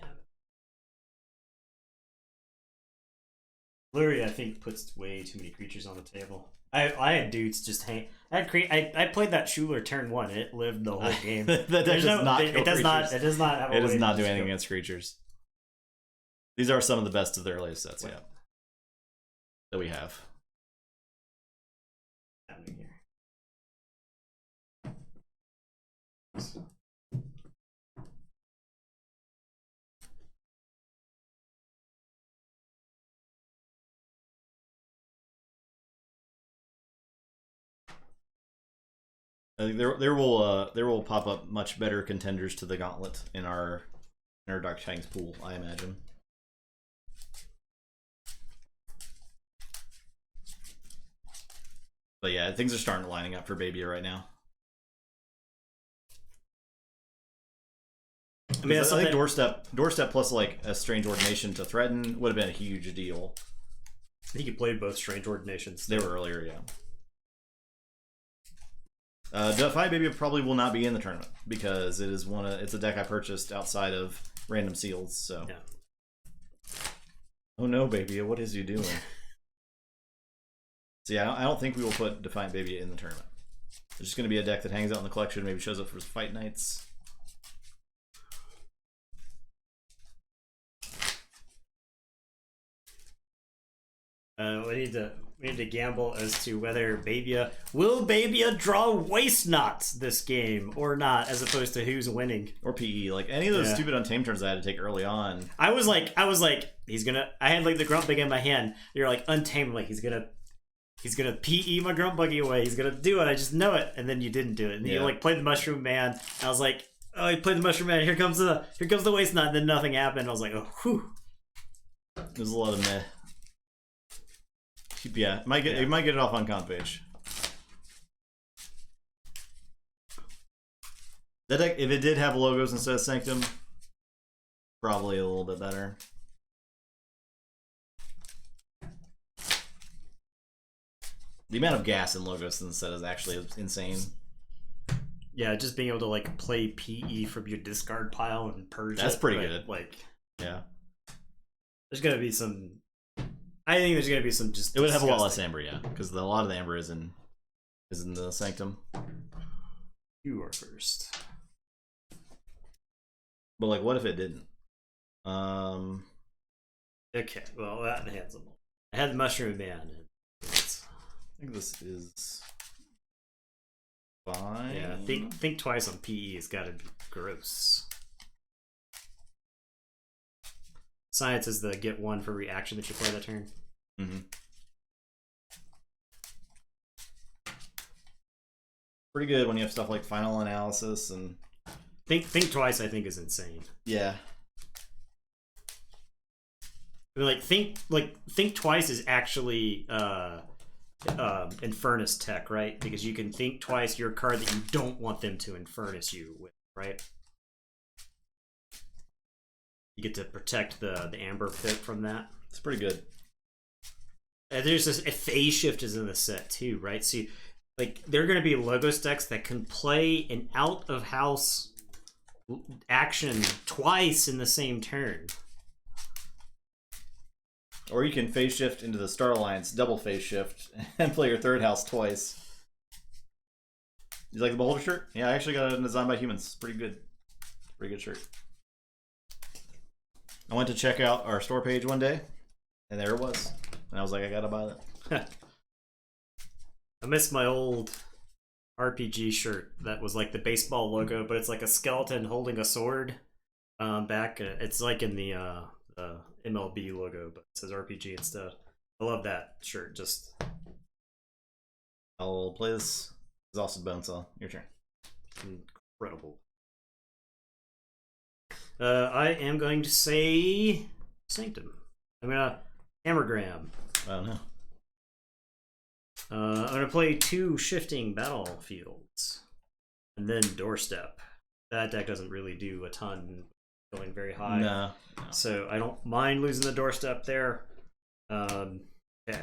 Luria, I think, puts way too many creatures on the table. I had dudes just hang. I played that Schuler turn 1. It lived the whole game. That does not. It does not. It does not have. It does not do anything against creatures. These are some of the best of the earliest sets, yeah, that we have. I think there will pop up much better contenders to the Gauntlet in our Dark Tidings pool, I imagine. But yeah, things are starting to lining up for Baebia right now. I mean, I think doorstep plus like a Strange Ordination to threaten would have been a huge deal. I think you played both Strange Ordinations. They were earlier, yeah. Defiant Baebia probably will not be in the tournament because it is it's a deck I purchased outside of random seals. So, yeah. Oh no, Baebia, what is you doing? So yeah, I don't think we will put Defiant Baebia in the tournament. It's just going to be a deck that hangs out in the collection, maybe shows up for fight nights. We need to gamble as to whether will Baebia draw Waste Knots this game or not, as opposed to who's winning. Or PE, like any of those stupid Untamed turns I had to take early on. I was like, he's gonna. I had like the Grunt Buggy in my hand. You're like, Untamed, like he's gonna PE my Grunt Buggy away. He's gonna do it. I just know it. And then you didn't do it. And you like played the Mushroom Man. I was like, oh, he played the Mushroom Man. Here comes the Waste Knot. And then nothing happened. I was like, oh, whew. There's a lot of meh. Yeah, you might get it off on comp page. That deck, if it did have logos instead of Sanctum, probably a little bit better. The amount of gas in logos instead is actually insane. Yeah, just being able to like play PE from your discard pile and purge. That's pretty good. Like, yeah, there's gonna be some. I think there's gonna be some just. It would have a lot less amber, yeah, because a lot of the amber is in the Sanctum. You are first. But like, what if it didn't? Okay, well that hands them. I had the Mushroom Man. I think this is fine. Yeah, think twice on PE. It's got to be gross. Science is the get one for reaction that you play that turn. Mm-hmm. Pretty good when you have stuff like Final Analysis and think twice. I think is insane. Yeah. Think twice is actually Infernus tech, right? Because you can think twice your card that you don't want them to Infernus you with, right? You get to protect the Amber Pit from that. It's pretty good. There's this phase shift is in the set too, right? So like there are going to be Logos decks that can play an out of house action twice in the same turn. Or you can phase shift into the Star Alliance, double phase shift, and play your third house twice. You like the Beholder shirt? Yeah, I actually got it designed by humans. It's pretty good. Pretty good shirt. I went to check out our store page one day, and there it was. And I was like, I gotta buy that. I miss my old RPG shirt that was like the baseball logo, but it's like a skeleton holding a sword. Back, it's like in the MLB logo, but it says RPG instead. I love that shirt. Just I'll play this Exhausted Bonesaw. Your turn. Incredible. I am going to say Sanctum. I'm gonna Hammergram. I don't know. I'm gonna play 2 Shifting Battlefields, and then Doorstep. That deck doesn't really do a ton going very high. No. So I don't mind losing the Doorstep there. Yeah.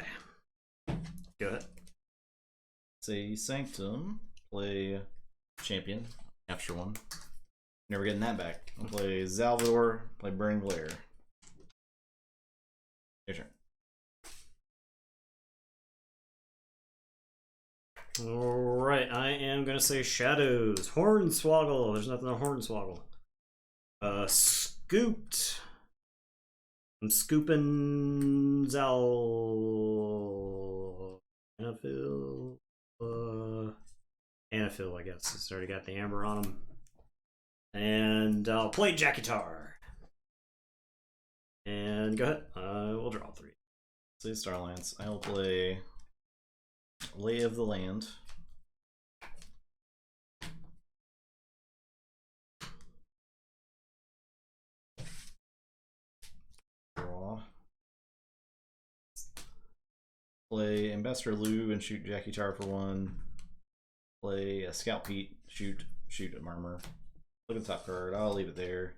Go ahead. Say Sanctum. Play Champion. Capture 1. Never getting that back. I'll play Zalvador. Play Burning Glare. Your turn. Alright, I am gonna say Shadows. Hornswoggle. There's nothing on Hornswoggle. Scooped. I'm scooping Zal. Anafil. Anafil, I guess. It's already got the amber on him. And I'll play Jackitar. And go ahead. We'll draw 3. Say Starlance. I will play Lay of the Land. Draw. Play Ambassador Lou and shoot Jackie Tar for 1. Play a Scout Pete, shoot a Murmur. Look at the top card. I'll leave it there.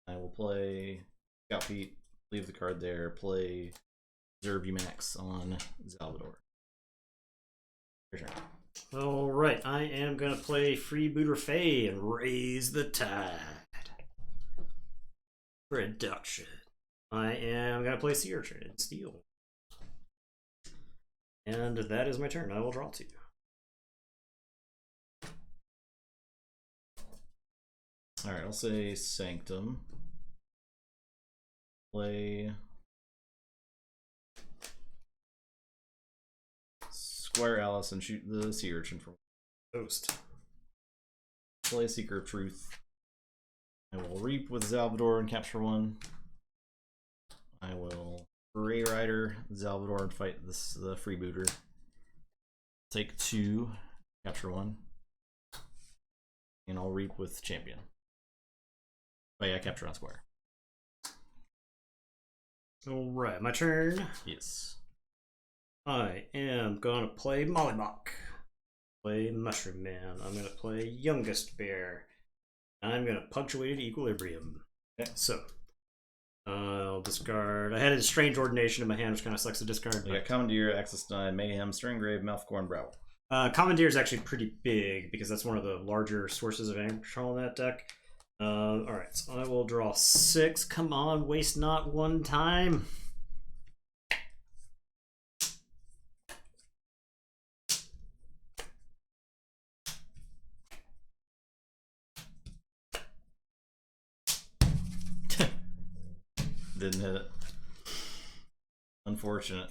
I will play Scout Pete, leave the card there. Play Reserve Max on Salvador. Your turn. Alright, I am gonna play Freebooter Faye and raise the tide. Production. I am gonna play Sea Urchin and Steel. And that is my turn. I will draw 2. Alright, I'll say Sanctum. Play Squire Alice and shoot the Sea Urchin for 1. Ghost. Play Seeker of Truth. I will Reap with Salvador and capture 1. I will Gray Rider Salvador and fight the Freebooter. Take 2, capture 1. And I'll Reap with Champion. Oh yeah, capture on Squire. Alright, my turn. Yes. I am gonna play Mollybach. Play Mushroom Man. I'm gonna play Youngest Bear. I'm gonna Punctuated Equilibrium. Okay. So, I'll discard. I had a Strange Ordination in my hand, which kind of sucks to discard. We got Commandeer, Access Denied, Mayhem, Stringgrave, Mouthcorn, Brow. Commandeer is actually pretty big because that's one of the larger sources of anger control in that deck. Alright, so I will draw 6. Come on, waste not one time. Didn't hit it. Unfortunate.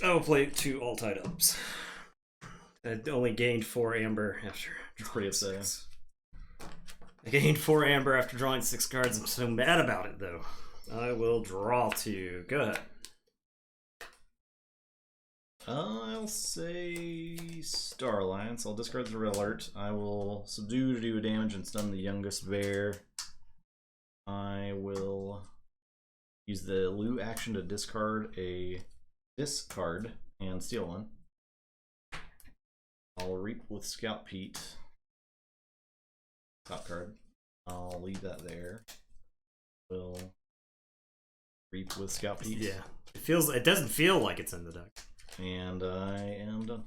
I will play 2 all tied ups. I only gained 4 amber after. It's pretty upsetting. I gained 4 amber after drawing 6 cards. I'm so mad about it, though. I will draw 2. Go ahead. I'll say Star Alliance. I'll discard the red alert. I will subdue to do a damage and stun the Youngest Bear. I will use the Lou action to discard a discard and steal 1. I'll Reap with Scout Pete. Top card. I'll leave that there. Will Reap with Scout Pete. Yeah, it doesn't feel like it's in the deck. And I am done.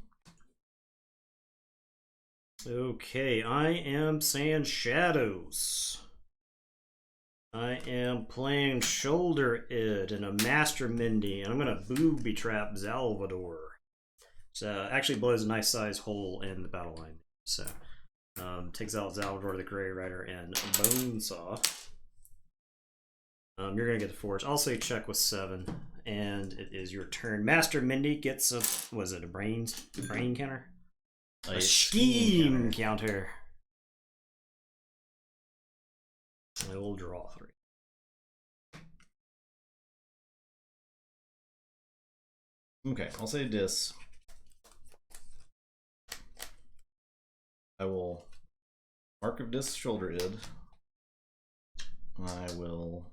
Okay, I am saying Shadows. I am playing Shoulder Id and a Master Mindy, and I'm gonna Booby Trap Salvador. So actually blows a nice size hole in the battle line. So takes out Salvador, the Gray Rider, and Bonesaw. You're gonna get the force. I'll say check with 7, and it is your turn. Master Mindy gets a a brain counter? A scheme counter. I will draw 3. Okay, I'll say Dis. I will Mark of Dis Shoulder Id. I will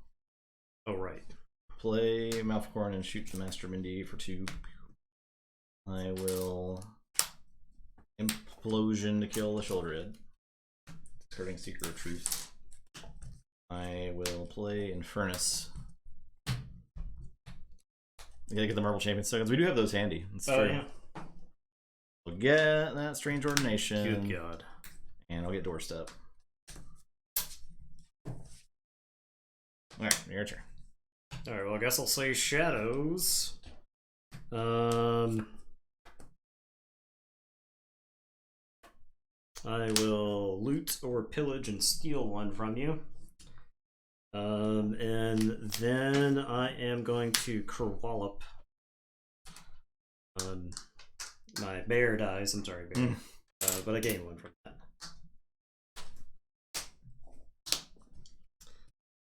play Mouthcorn and shoot the Master Mindy for 2. I will Implosion to kill the Shoulder Id. Discarding Seeker of Truth. I will play Infernus. I gotta get the Marble Champion tokens. We do have those handy. That's true. Yeah. We'll get that Strange Ordination. Good God. And I'll get Doorstep. Alright, your turn. Alright, well I guess I'll say Shadows. I will loot or pillage and steal one from you. And then I am going to kerwallop. My bear dies. I'm sorry, bear. But I gain one from that.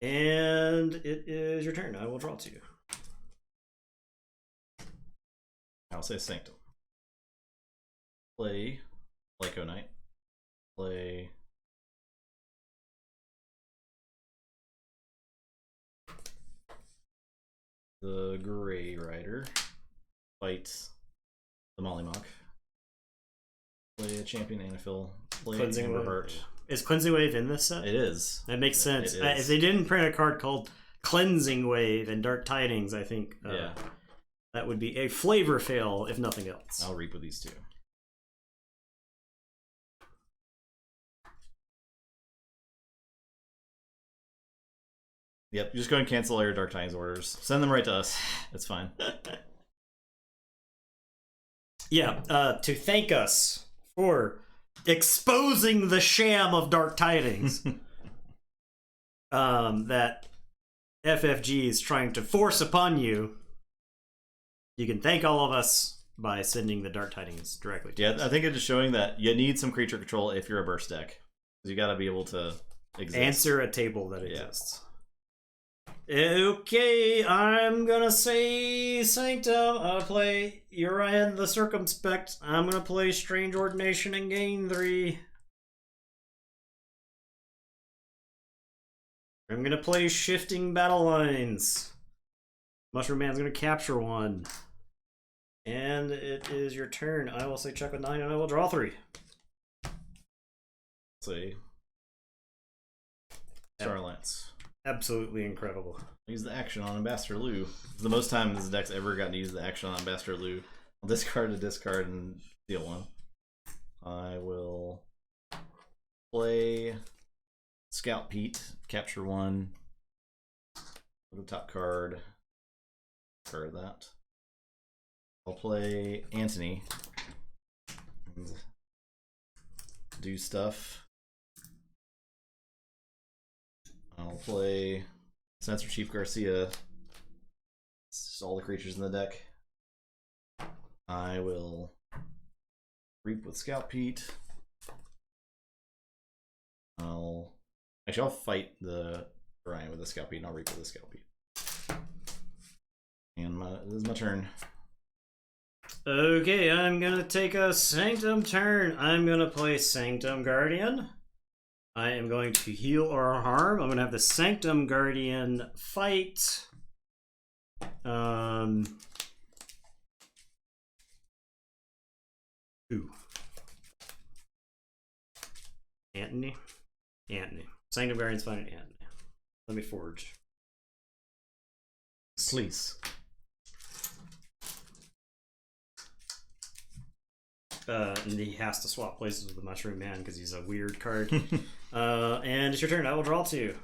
And it is your turn. I will draw 2. I'll say Sanctum. Play Lyco Knight. Play the Gray Rider. Fight the Mollymawk. Play a Champion Anaphil. Play Cleansing Amberheart. Wave. Is Cleansing Wave in this set? It is. That makes sense. It is. If they didn't print a card called Cleansing Wave and Dark Tidings, I think that would be a flavor fail, if nothing else. I'll reap with these 2. Yep, just go and cancel all your Dark Tidings orders. Send them right to us. It's fine. Yeah, to thank us for exposing the sham of Dark Tidings that FFG is trying to force upon you, you can thank all of us by sending the Dark Tidings directly to us. I think it's just showing that you need some creature control if you're a burst deck. You got to be able to exist. Answer a table that exists. Okay, I'm gonna say Sanctum. I'll play Urian the Circumspect. I'm gonna play Strange Ordination and gain 3. I'm gonna play Shifting Battle Lines. Mushroom Man's gonna capture 1. And it is your turn. I will say check with 9 and I will draw 3. See. Starlance. Absolutely incredible. Use the action on Ambassador Lou. It's the most time this deck's ever gotten to use the action on Ambassador Lou. I'll discard and steal 1. I will play Scout Pete, capture 1. Go to the top card. Card that. I'll play Antony. And do stuff. I'll play Sensor Chief Garcia. It's just all the creatures in the deck. I will reap with Scout Pete. I'll fight the Orion with the Scout Pete and I'll reap with the Scout Pete. And this is my turn. Okay, I'm gonna take a Sanctum turn. I'm gonna play Sanctum Guardian. I am going to heal or harm. I'm going to have the Sanctum Guardian fight. Ooh. Antony? Antony. Sanctum Guardian's fighting Antony. Let me forge. Please. And he has to swap places with the Mushroom Man because he's a weird card. And it's your turn. I will draw 2.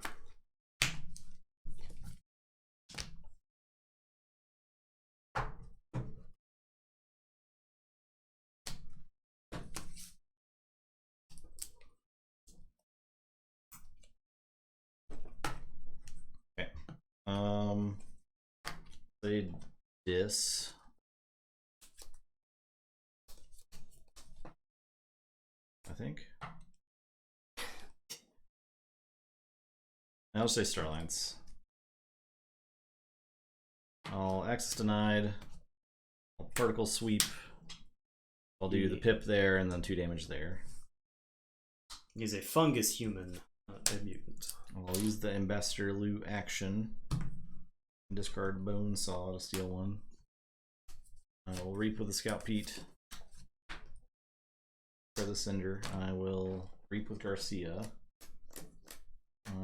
Okay. Say this. I think. I'll say Starlance. I'll access denied. I'll particle sweep. I'll do the pip there and then 2 damage there. He's a fungus human, not a mutant. I'll use the Ambassador Lou action. Discard Bone Saw to steal 1. I will reap with the Scout Pete. For the Cinder, I will reap with Garcia.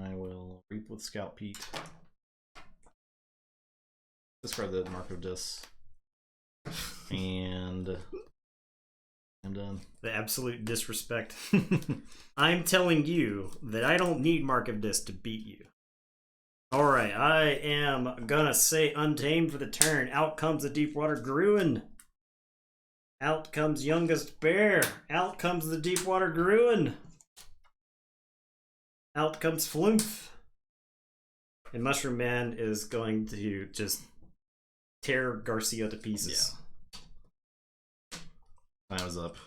I will reap with Scout Pete. Discard the Mark of Dis. And I'm done. The absolute disrespect. I'm telling you that I don't need Mark of Dis to beat you. Alright, I am gonna say Untamed for the turn. Out comes the Deepwater Gruin. Out comes Youngest Bear. Out comes the Deepwater Gruin. Out comes Flumph. And Mushroom Man is going to just tear Garcia to pieces. Yeah. Time is up.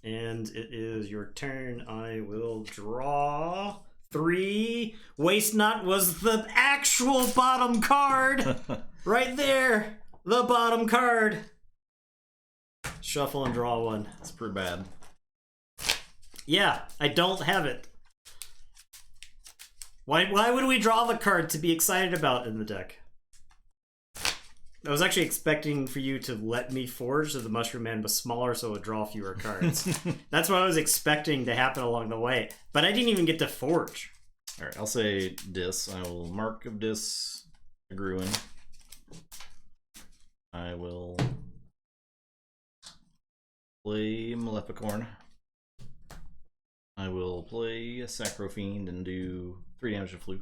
And it is your turn. I will draw 3. Waste Not was the actual bottom card. Right there. The bottom card. Shuffle and draw 1. It's pretty bad. Yeah, I don't have it. Why would we draw the card to be excited about in the deck? I was actually expecting for you to let me forge so the Mushroom Man was smaller so it would draw fewer cards. That's what I was expecting to happen along the way. But I didn't even get to forge. Alright, I'll say Dis. I will mark of Dis a Gruin. I will play Maleficorn. I will play Sacrofiend and do 3 damage to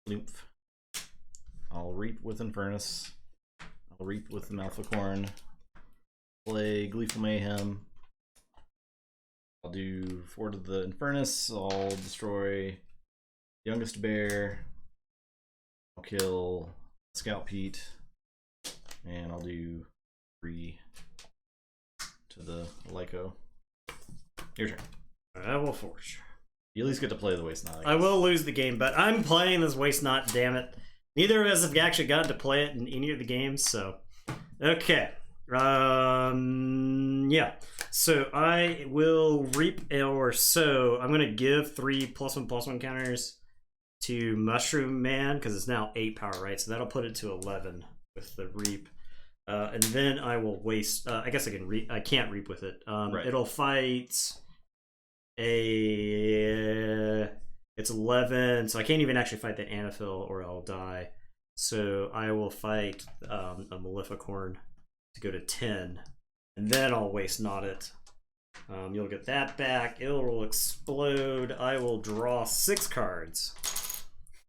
Flumph. I'll Reap with Infernus. I'll Reap with Maleficorn. Play Gleeful Mayhem. I'll do 4 to the Infernus. I'll destroy Youngest Bear. I'll kill Scout Pete. And I'll do 3 to the Lyco. Your turn. I will forge. You at least get to play the Waste Not. I will lose the game, but I'm playing this Waste Not, damn it. Neither of us have actually gotten to play it in any of the games, so... Okay. Yeah. So I will Reap or Sow. I'm going to give 3 +1/+1 counters to Mushroom Man, because it's now 8 power, right? So that'll put it to 11 with the Reap. And then I will waste... I guess I can Reap. I can't Reap with it. Right. It'll fight... It's 11, so I can't even actually fight that Anaphil or I'll die. So I will fight a Maleficorn to go to 10, and then I'll Waste Not it. You'll get that back. It will explode. I will draw 6 cards.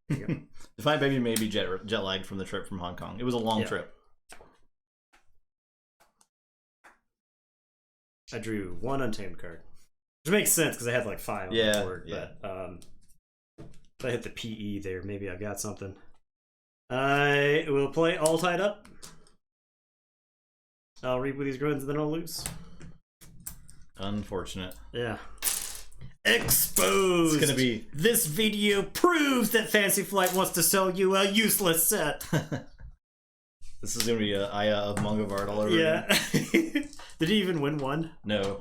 Defiant Baebia may be jet lagged from the trip from Hong Kong. It was a long trip. I drew 1 untamed card. Which makes sense because I had like 5 on the board. Yeah. But if I hit the PE there, maybe I got something. I will play All Tied Up. I'll Reap with these Gruins and then I'll lose. Unfortunate. Yeah. Exposed! It's gonna be... This video proves that Fantasy Flight wants to sell you a useless set. This is gonna be a Aya of Mongavard all over. Yeah. Did he even win one? No.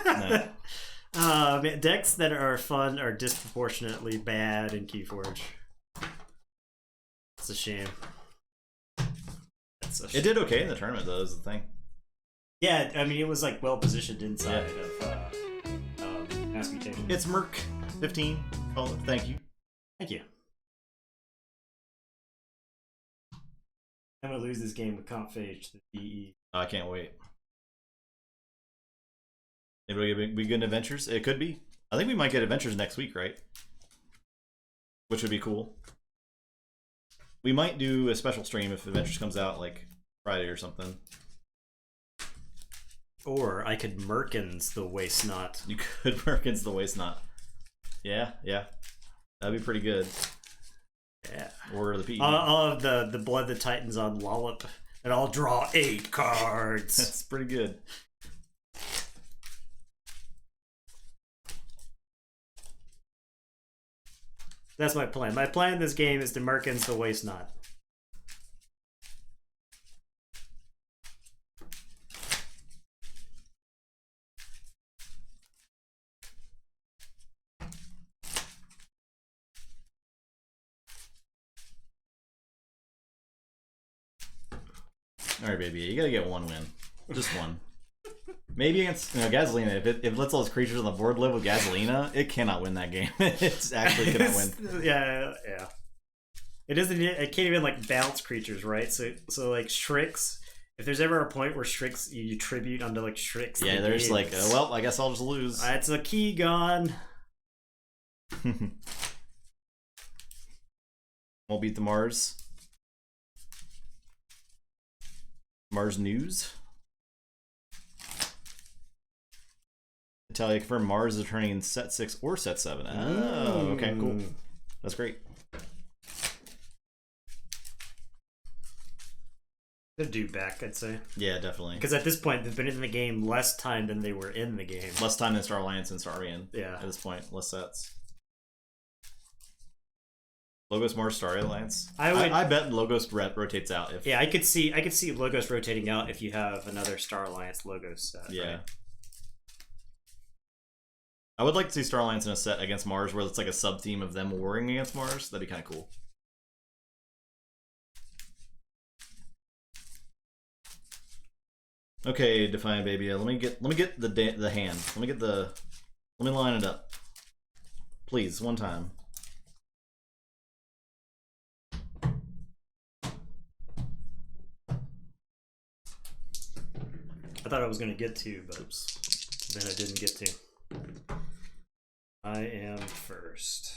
No. Man, decks that are fun are disproportionately bad in Keyforge. It's a shame. It did okay in the tournament, though, is the thing. Yeah, I mean, it was like well positioned inside of Asputation. It's Merc 15. Oh, thank you. Thank you. I'm gonna lose this game with Comp Phage to DE. Oh, I can't wait. Anybody be good in Adventures? It could be. I think we might get Adventures next week, right? Which would be cool. We might do a special stream if Adventures comes out like Friday or something. Or I could Merkins the Waste Not. You could Merkins the Waste Not. Yeah, yeah. That'd be pretty good. Yeah. Or the PE. I'll have the Blood the Titans on Lollop, and I'll draw 8 cards. That's pretty good. That's my plan. My plan in this game is to Merkins the Waste Not. All right, baby. You gotta get 1 win. Just 1. Maybe against Gasolina. If it lets all those creatures on the board live with Gasolina, it cannot win that game. It's actually cannot win. Yeah. It doesn't. It can't even like bounce creatures, right? So like Strix. If there's ever a point where Strix you tribute onto like Strix, yeah, there's like, well, I guess I'll just lose. It's a key gone. Won't beat the Mars. Mars News. Italia confirmed Mars is returning in set 6 or set 7. Oh, okay, cool. That's great. They're due back, I'd say. Yeah, definitely. Because at this point, they've been in the game less time than they were in the game. Less time than Star Alliance and Star Aryan. Yeah. At this point, less sets. Logos Mars Star Alliance. I bet Logos rotates out. If... Yeah, I could see Logos rotating out if you have another Star Alliance Logos set. Yeah. Right? I would like to see Star Alliance in a set against Mars where it's like a sub-theme of them warring against Mars. That'd be kind of cool. Okay, Defiant Baebia. Let me get the hand. Let me line it up. Please, one time. I thought I was going to get to, but oops. Then I didn't get to. I am first.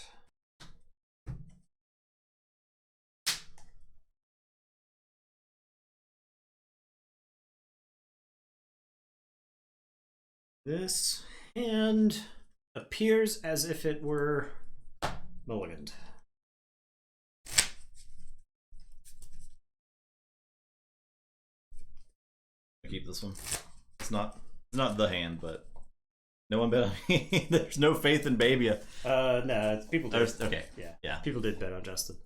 This hand appears as if it were mulliganed. I keep this one. It's not the hand, but no one bet on me. There's no faith in Baebia. No, people did. Okay. Yeah. People did bet on Justin.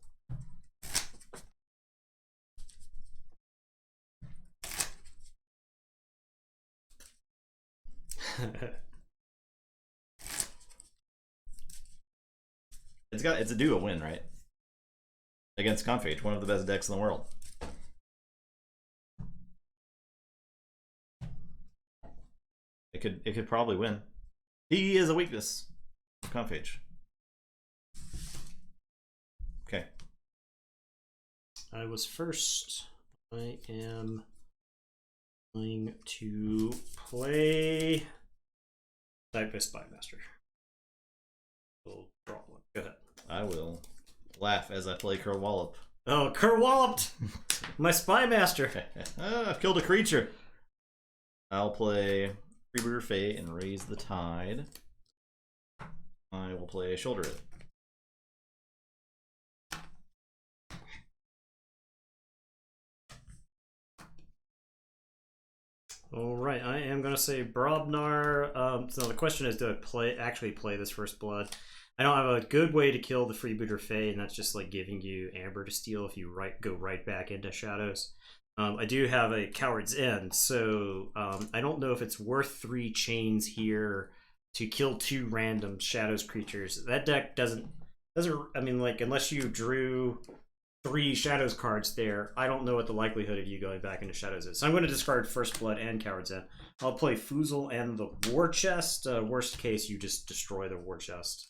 It's a due a win, right? Against Confage, one of the best decks in the world. It could probably win. He is a weakness of Confage. Okay. I was first. I am going to play Tidings Spymaster. We'll draw one. Go ahead. I will laugh as I play Kerwallop. Oh, Kerwalloped! My Spymaster! I've killed a creature. I'll play Freebooter Fae and Raise the Tide. I will play Shoulder It. All right, I am going to say Brobnar. So the question is, do I actually play this First Blood? I don't have a good way to kill the Freebooter Fae, and that's just like giving you Amber to steal if you go right back into Shadows. I do have a Coward's End, so I don't know if it's worth 3 chains here to kill 2 random Shadows creatures. That deck doesn't. I mean, like, unless you drew 3 Shadows cards there, I don't know what the likelihood of you going back into Shadows is. So I'm going to discard First Blood and Coward's End. I'll play Foozle and the War Chest. Worst case, you just destroy the War Chest.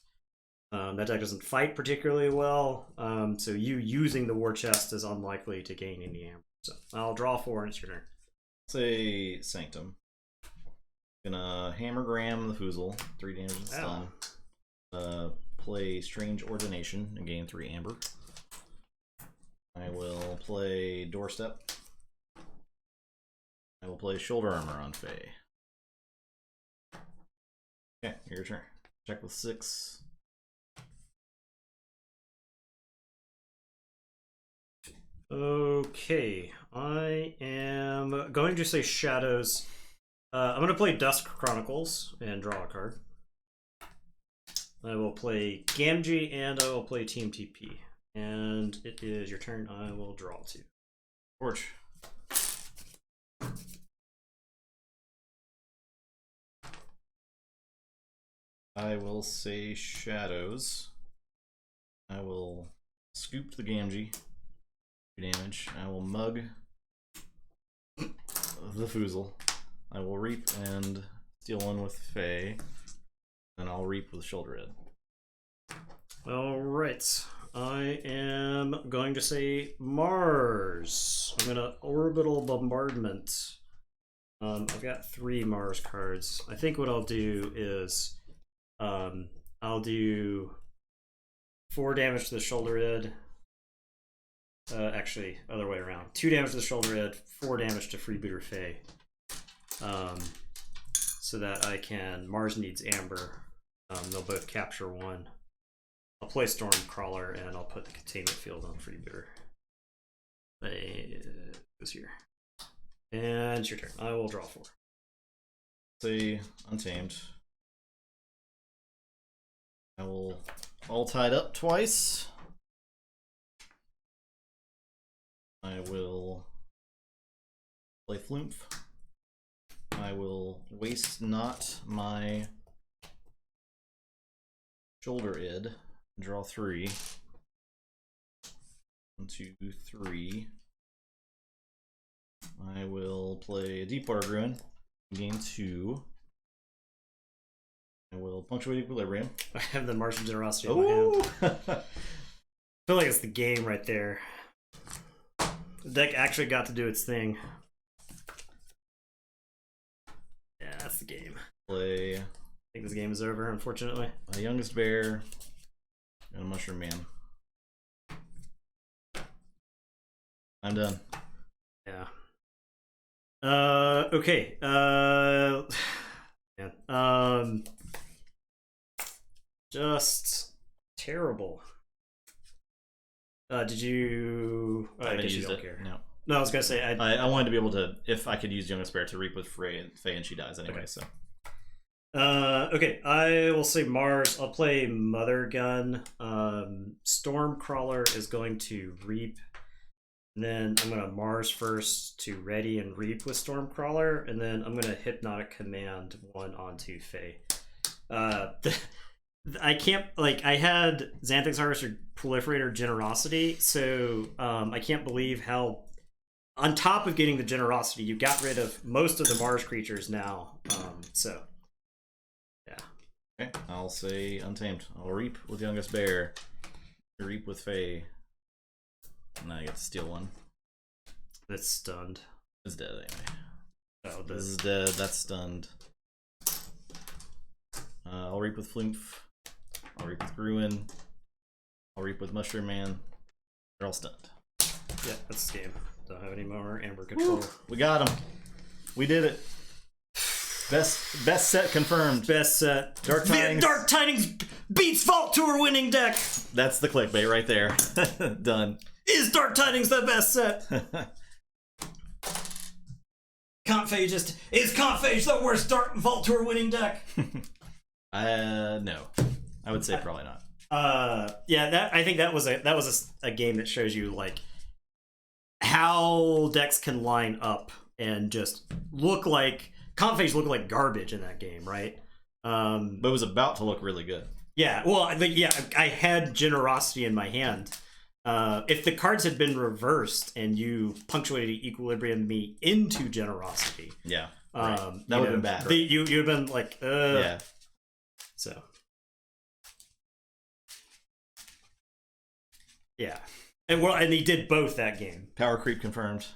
That deck doesn't fight particularly well, so you using the War Chest is unlikely to gain any ammo. So I'll draw 4 and it's your turn. Say Sanctum. Gonna Hammergram the Foozle, 3 damage and stun. Play Strange Ordination and gain 3 Amber. I will play Doorstep. I will play Shoulder Armor on Fae. Okay, your turn. Check with 6. Okay, I am going to say Shadows. I'm going to play Dusk Chronicles and draw a card. I will play Gamgee and I will play Team TP. And it is your turn. I will draw 2. Torch. I will say Shadows. I will scoop the Gamgee. 2 damage. I will mug the Foozle. I will reap and steal 1 with Fae. And I'll reap with Shoulder Ed. Alright. I am going to say Mars. I'm going to Orbital Bombardment. I've got 3 Mars cards. I think what I'll do is I'll do 4 damage to the Shoulder Ed. Actually, other way around. 2 damage to the Shoulder Ed, 4 damage to Freebooter Fae. so that I can. Mars needs Amber. They'll both capture 1. I'll play Stormcrawler and I'll put the containment field on Freebooter. Goes here. And it's your turn. I will draw 4. Say Untamed. I will all tied up twice. I will play Flumph. I will waste not my shoulder id. Draw 3. 1, 2, 3. I will play a Deep Water Ruin. Gain 2. I will punctuate Equilibrium. I have the Martian Generosity in my hand. I feel like it's the game right there. The deck actually got to do its thing. Yeah, that's the game. Play. I think this game is over, unfortunately. A Youngest Bear and a Mushroom Man. I'm done. Yeah. Okay. Yeah. Just terrible. Did you? Oh, I guess you don't care. No. No, I was gonna say I wanted to be able to, if I could use Youngest Bear to reap with Faye, and she dies anyway. Okay. So. Okay, I will say Mars. I'll play Mother Gun. Stormcrawler is going to reap. And then I'm going to Mars first to ready and reap with Stormcrawler. And then I'm going to Hypnotic Command 1 onto Faye. I can't, like, I had Xanthic Harvester Proliferator Generosity, so I can't believe how, on top of getting the Generosity, you got rid of most of the Mars creatures now. So, yeah. Okay, I'll say Untamed. I'll reap with Youngest Bear. Reap with Faye. Now I get to steal 1. That's stunned. It's dead anyway. Oh, this is dead. That's stunned. I'll reap with Flumph. I'll reap with Gruin. I'll reap with Mushroom Man. They're all stunned. Yeah, that's the game. Don't have any more Amber control. Woo! We got him. We did it. Best set confirmed. Best set. Dark Tidings. Dark Tidings beats Vault Tour winning deck. That's the clickbait right there. Done. Is Dark Tidings the best set? Conphage is Conphage the worst Dark Vault Tour winning deck? No. I would say probably not. Yeah, I think that was a game that shows you like how decks can line up and just look like Conphage looked like garbage in that game, right? But it was about to look really good. Yeah, well, I had Generosity in my hand. If the cards had been reversed and you punctuated Equilibrium me into Generosity, yeah, right. That would have been bad. Right? You would have been like, yeah. So, yeah, and he did both that game. Power creep confirmed.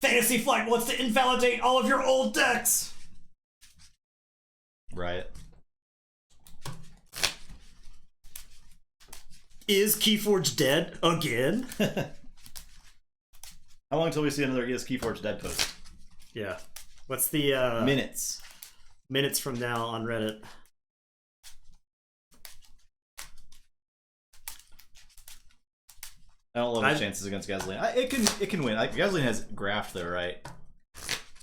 Fantasy Flight wants to invalidate all of your old decks. Right. Is Keyforge dead again? How long until we see another Is Keyforge dead post? Yeah. What's the minutes? Minutes from now on Reddit. I don't love the chances against Gasoline. It can win. Gasoline has Graft though, right?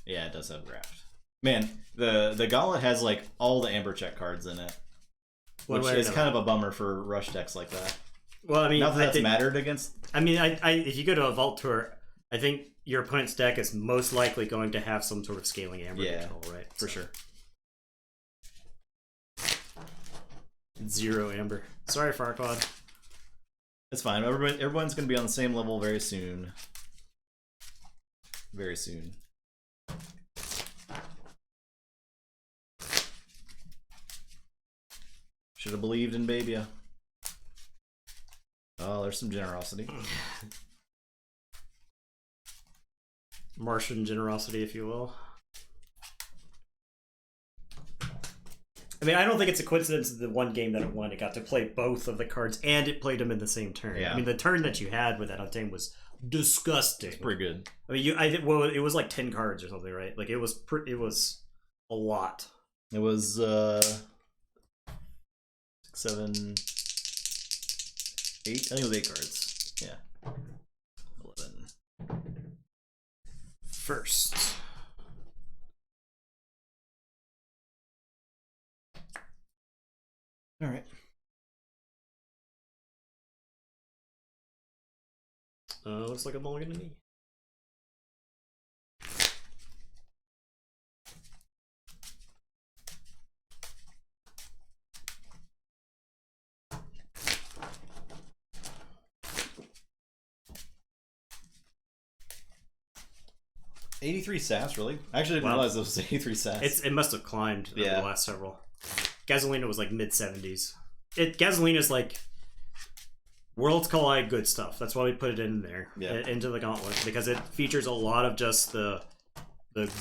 Yeah, it does have Graft. Man, the Gauntlet has like all the Amber check cards in it, which is kind of a bummer for rush decks like that. Well, I mean, not that that's mattered against. I mean, if you go to a Vault Tour, I think your opponent's deck is most likely going to have some sort of scaling Amber control, right? For sure. 0 Amber. Sorry, Farquaad. It's fine. Everyone's going to be on the same level very soon. Very soon. Should have believed in Baebia. Oh, there's some Generosity. Martian Generosity, if you will. I mean, I don't think it's a coincidence that the one game that it won, it got to play both of the cards, and it played them in the same turn. Yeah. I mean, the turn that you had with that Untamed was disgusting. It's pretty good. I mean, it was like 10 cards or something, right? Like it was a lot. It was 7, 8. I think it was 8 cards. Yeah. 11. First. All right. Looks like a mulligan to me. $83 really? I actually didn't realize it was 83 sats. It must have climbed over the last several. Gasolina was like mid-70s. Gasolina's like Worlds Collide good stuff. That's why we put it in there, into the Gauntlet, because it features a lot of just the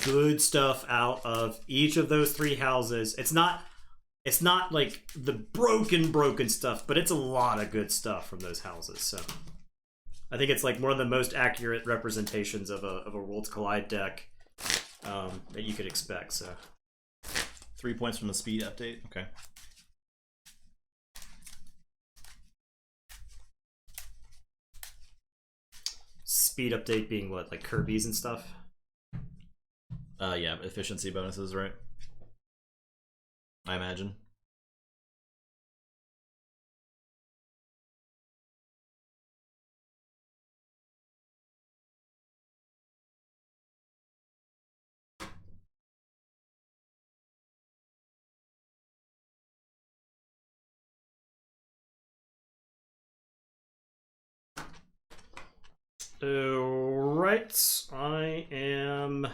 good stuff out of each of those 3 houses. It's not like the broken stuff, but it's a lot of good stuff from those houses. So I think it's like one of the most accurate representations of a Worlds Collide deck that you could expect. So 3 points from the speed update. Okay. Speed update being what, like Kirby's and stuff? Yeah, efficiency bonuses, right? I imagine. Right, I am.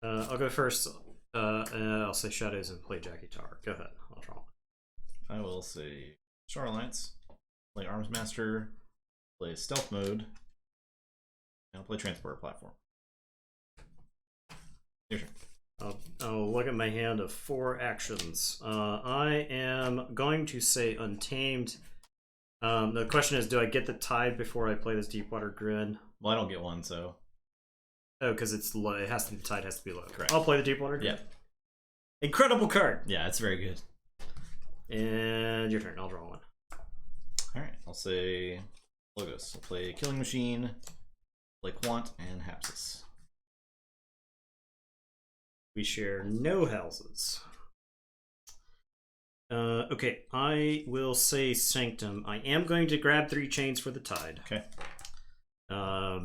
I'll go first. I'll say Shadows and play Jackie Tower. Go ahead. I'll draw. I will say Star Alliance, play Arms Master, play Stealth Mode, and I'll play Transporter Platform. Your turn. I'll look at my hand of 4 actions. I am going to say Untamed. The question is, do I get the Tide before I play this Deepwater Grin? Well, I don't get one, so. Oh, because it's low. It has to. The Tide has to be low. Correct. I'll play the Deepwater Grin. Yeah. Incredible card. Yeah, it's very good. And your turn. I'll draw one. All right. I'll say Logos. I'll play Killing Machine, play Quant, and Hapsis. We share no houses. Okay, I will say Sanctum. I am going to grab 3 chains for the Tide. Okay. I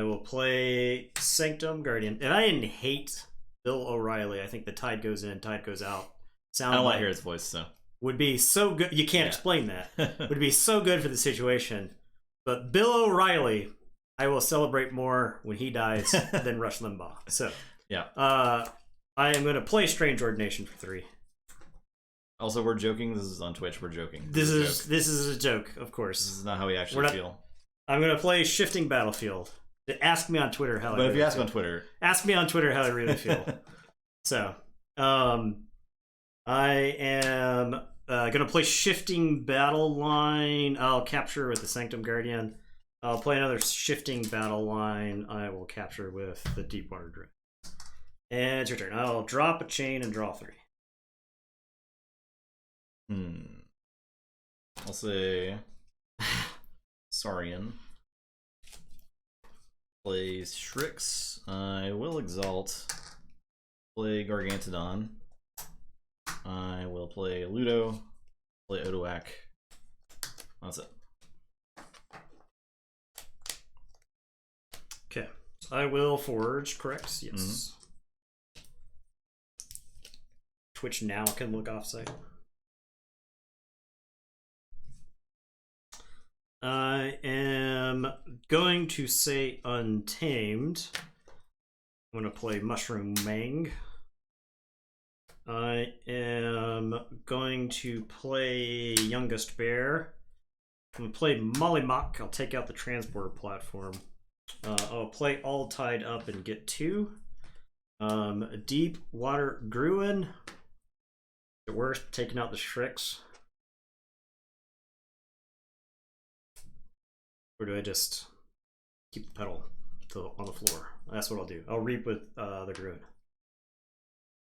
will play Sanctum Guardian. And I didn't hate Bill O'Reilly. I think the Tide goes in, Tide goes out. I don't want to hear his voice, so. Would be so good. You can't explain that. Would be so good for the situation. But Bill O'Reilly, I will celebrate more when he dies than Rush Limbaugh. So, yeah. I am going to play Strange Ordination for 3. Also, we're joking. This is on Twitch. We're joking. This is a joke, of course. This is not how we actually feel. I'm going to play Shifting Battlefield. Ask me on Twitter how I really feel. But if you ask on Twitter. Ask me on Twitter how I really feel. So, I am going to play Shifting Battle Line. I'll capture with the Sanctum Guardian. I'll play another Shifting Battle Line. I will capture with the Deepwater Grin. And it's your turn. I'll drop a chain and draw 3. I'll say Saurian. Play Strix. I will Exalt. Play Gargantodon. I will play Ludo. Play Odoak. That's it. Okay. So I will forge, correct? Yes. Mm-hmm. Twitch now can look offsite. I am going to say Untamed. I'm going to play Mushroom Mang. I am going to play Youngest Bear. I'm going to play Mollymock. I'll take out the Transporter Platform. I'll play All Tied Up and get 2. Deep Water Gruin. it worth taking out the Shrix? Or do I just keep the pedal on the floor? That's what I'll do. I'll reap with the Gruin.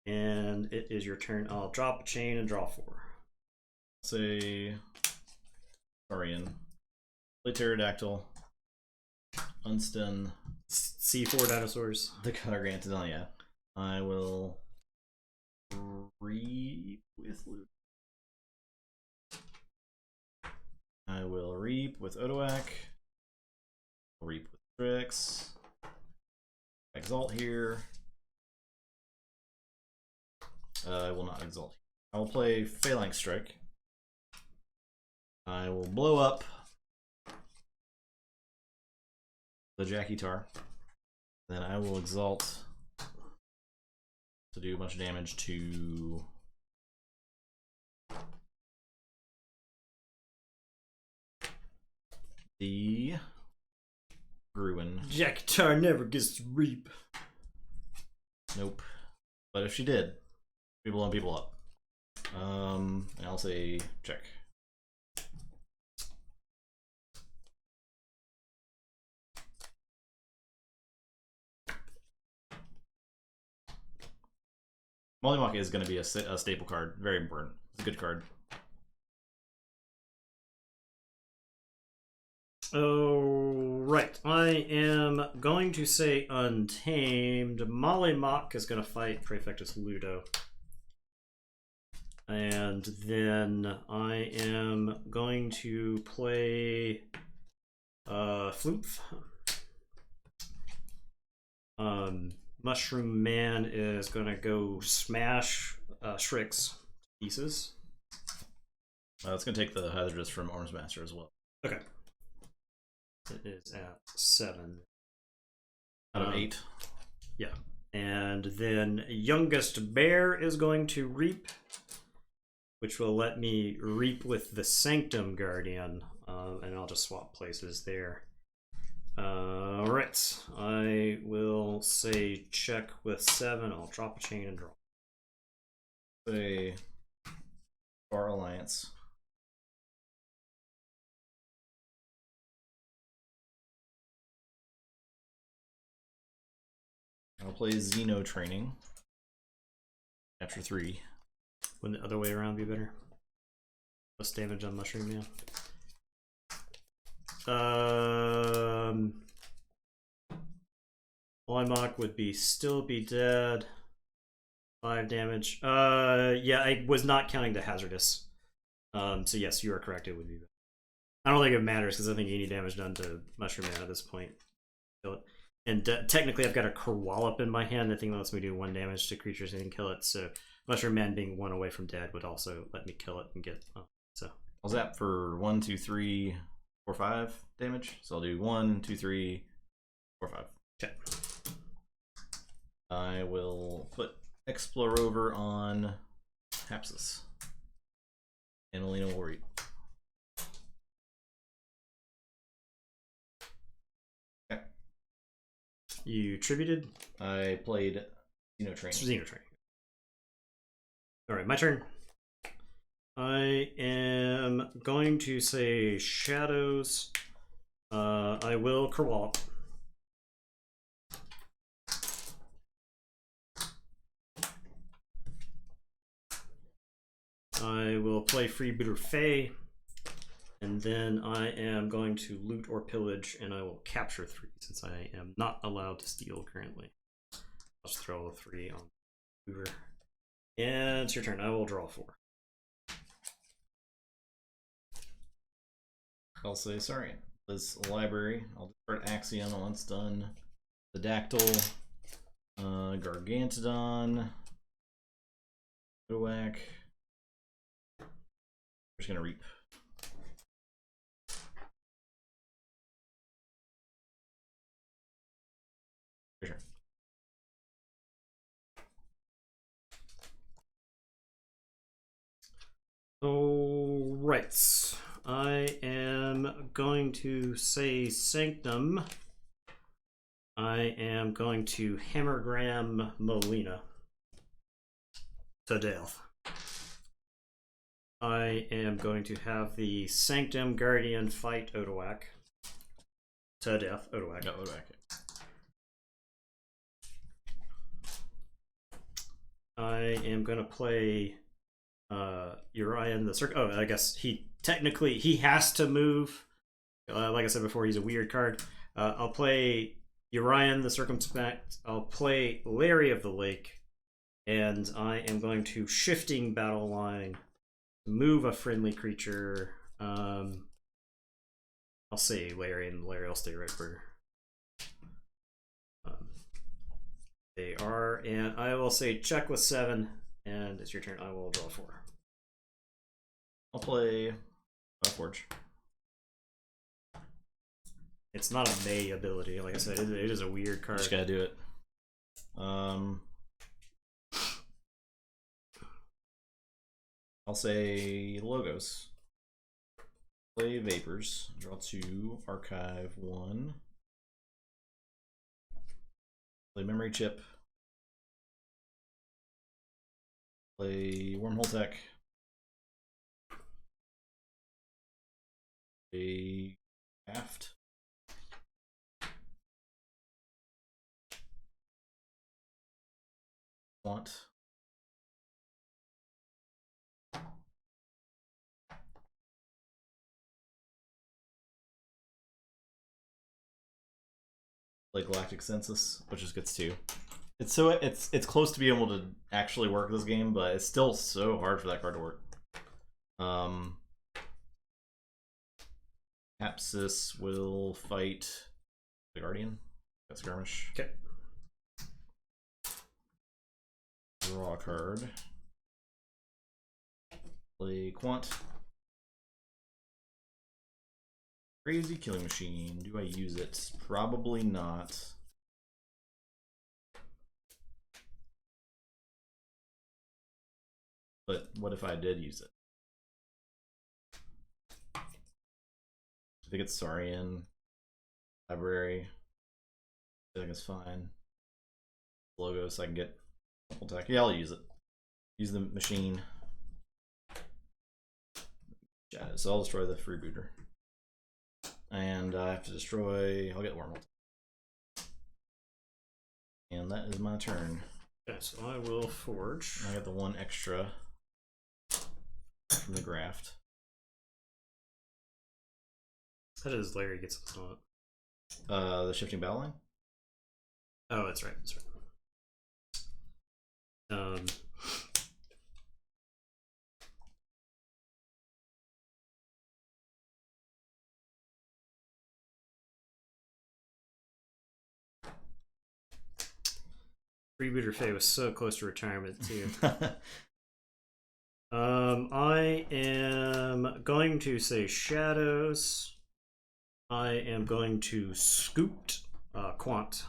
And it is your turn. I'll drop a chain and draw 4. Say Saurian. Play Pterodactyl. Unstun. C4 dinosaurs. The Gargantodon, yeah. I will reap with Loot. I will reap with Odoak. Reap with Trix. Exalt here. I will not exalt. I will play Phalanx Strike. I will blow up the Jackie Tar. Then I will exalt to do a bunch of damage to the Gruin. Jackie Tar never gets to reap. Nope. But if she did, be blowing people up. And I'll say check. Mollymawk is going to be a staple card. Very important. It's a good card. Oh, right. I am going to say Untamed. Mollymawk is going to fight Praefectus Ludo. And then I am going to play Floof. Mushroom Man is going to go smash Shrix to pieces. It's going to take the Hazardous from Arms Master as well. Okay. It is at 7. Out of 8. Yeah. And then Youngest Bear is going to reap, which will let me reap with the Sanctum Guardian. And I'll just swap places there. Alright. I will say check with 7. I'll drop a chain and draw. Say Bar Alliance. I'll play Xeno Training. Capture 3. Wouldn't the other way around be better? Less damage on Mushroom Man. Mollymawk would still be dead. 5 damage. Yeah, I was not counting the Hazardous. So yes, you are correct. It would be better. I don't think it matters because I think any damage done to Mushroom Man at this point. Kill it. And technically, I've got a Kerwallop in my hand. I think that lets me do 1 damage to creatures and kill it. So Mushroom Man being 1 away from dead would also let me kill it and get. So I'll zap for 1, 2, 3, 4, 5 damage. So I'll do 1, 2, 3, 4, 5. Okay. I will put Explore Over on Hapsis. And Melina will reap. Okay. You tributed? I played Xeno Training. Xeno Training. Alright, my turn. I am going to say Shadows. I will Kerwallop. I will play Freebooter Fae, and then I am going to loot or pillage, and I will capture 3 since I am not allowed to steal currently. I'll just throw a 3 on Hoover. And it's your turn. I will draw 4. I'll say Saurian. This library. I'll discard Axiom once done. The Dactyl. Gargantodon. Odoak. We're just gonna reap. For sure. All right. I am going to say Sanctum. I am going to Hammergram Molina to death. I am going to have the Sanctum Guardian fight Odoak to death. Odoak. No, Odoak. I am going to play Urian the Circ. Oh, I guess he has to move. Like I said before, he's a weird card. I'll play Urian the Circumspect. I'll play Larry of the Lake. And I am going to Shifting Battle Line, move a friendly creature. I'll say Larry, and Larry will stay right where they are. And I will say check with 7, and it's your turn. I will draw 4. I'll play Keyforge. It's not a May ability. Like I said, it is a weird card. Just gotta do it. I'll say Logos. Play Vapors. Draw 2. Archive 1. Play Memory Chip. Play Wormhole Tech. Play Craft. Want. Like Galactic Census, which just gets 2. It's close to being able to actually work this game, but it's still so hard for that card to work. Apsis will fight the Guardian. That's Skirmish. Okay. Draw a card. Play Quant. Crazy Killing Machine. Do I use it? Probably not. But what if I did use it? I think it's Saurian. Library. I think it's fine. Logo, so I can get attack. Yeah, I'll use it. Use the machine. So I'll destroy the freebooter. And I have to destroy. I'll get Wormhole. And that is my turn. Okay, so I will forge. I got the 1 extra from the graft. How does Larry get something on it? The Shifting Battle Line? Oh, that's right. That's right. Freebooter Faye was so close to retirement too. I am going to say Shadows. I am going to Scoot Quant.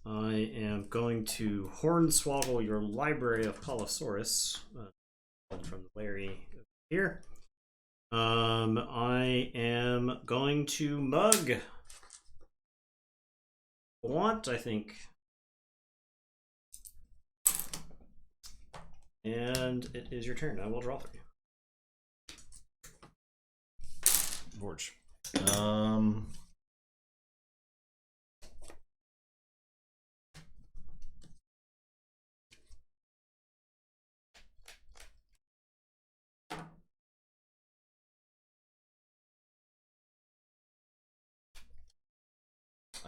I am going to Hornswoggle your Library of Colosaurus. From Larry here. I am going to Mug Quant, I think. And it is your turn. I will draw 3. Forge.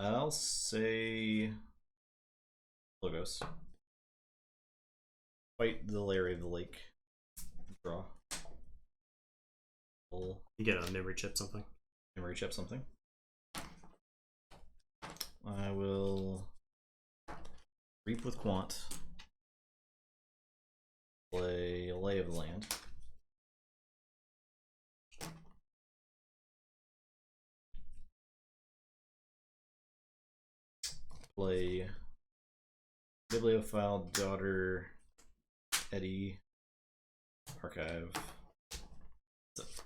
I'll say Logos. Fight the Larry of the Lake. Draw. You get a memory chip something. Memory chip something. I will Reap with Quant. Play Lay of the Land. Play Bibliophile Daughter Eddie Archive. That's it.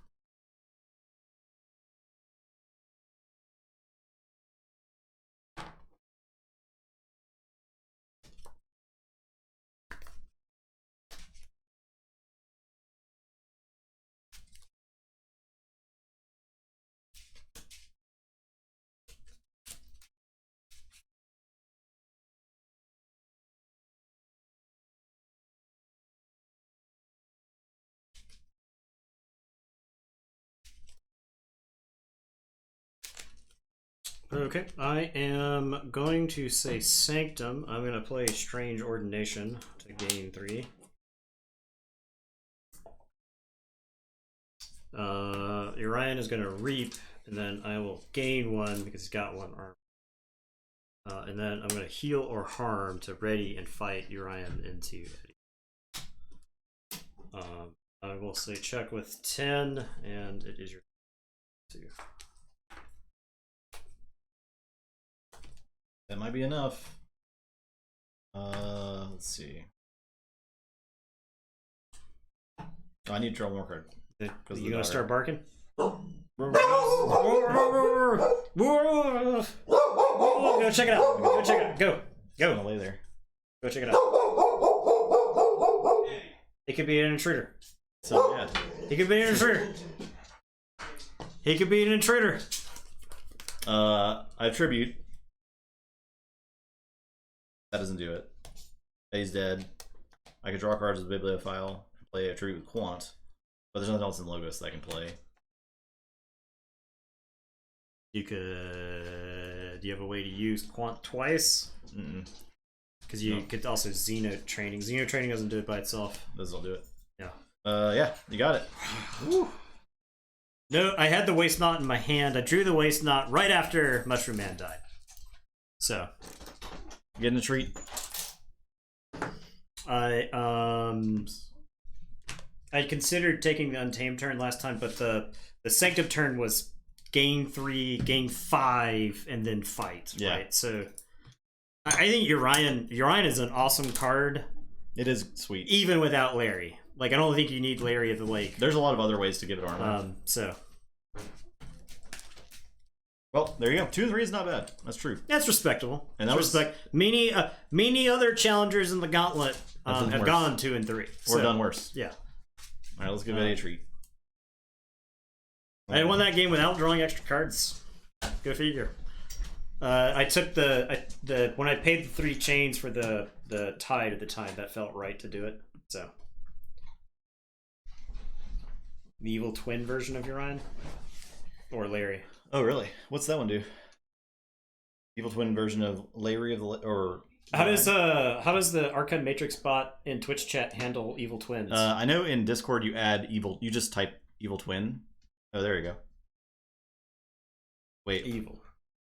Okay, I am going to say Sanctum. I'm going to play Strange Ordination to gain 3. Urian is going to Reap, and then I will gain 1 because he's got 1 arm. And then I'm going to heal or harm to ready and fight Urian into Eddie. I will say check with 10, and it is your 2. That might be enough. Let's see. Oh, I need to draw one more card. You gonna start barking? Go check it out. Go check it out. Go. I'm gonna lay there. Go check it out. It could be an intruder. So yeah. He could be an intruder. He could be an intruder. I tribute. That doesn't do it. He's dead. I could draw cards with Bibliophile, play a tribute with Quant, but there's nothing else in Logos that I can play. You could. Do you have a way to use Quant twice? Because you could also Xeno Training. Xeno Training doesn't do it by itself. This'll do it. Yeah. Yeah, you got it. Woo. No, I had the Waste Knot in my hand. I drew the Waste Knot right after Mushroom Man died. So. Getting a treat. I considered taking the Untamed turn last time, but the Sanctum turn was gain 3, gain 5, and then fight. Yeah. Right. So I think Urian is an awesome card. It is sweet, even without Larry. Like, I don't think you need Larry of the Lake. There's a lot of other ways to give it armor. So. Well, there you go. 2 and 3 is not bad. That's true. That's respectable. And that was many other challengers in the Gauntlet have gone 2 and 3. Or done worse. Yeah. All right, let's give Eddie a treat. I won that game without drawing extra cards. Go figure. I took the when I paid the 3 chains for the Tide at the time, that felt right to do it. So the Evil Twin version of Urian or Larry. Oh, really? What's that one do? Evil Twin version of Larry of the or how does the Archon Matrix bot in Twitch chat handle Evil Twins? I know in Discord you add evil. You just type Evil Twin. Oh, there you go. Wait,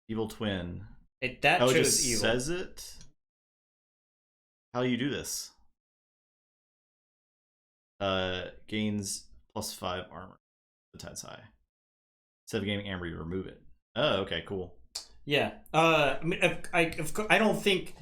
Evil Twin. That it shows just evil. Says it. How do you do this? Gains +5 armor. The Tide's high. Instead of gaining Amber, you remove it. Oh, okay, cool. Yeah. I mean, I don't think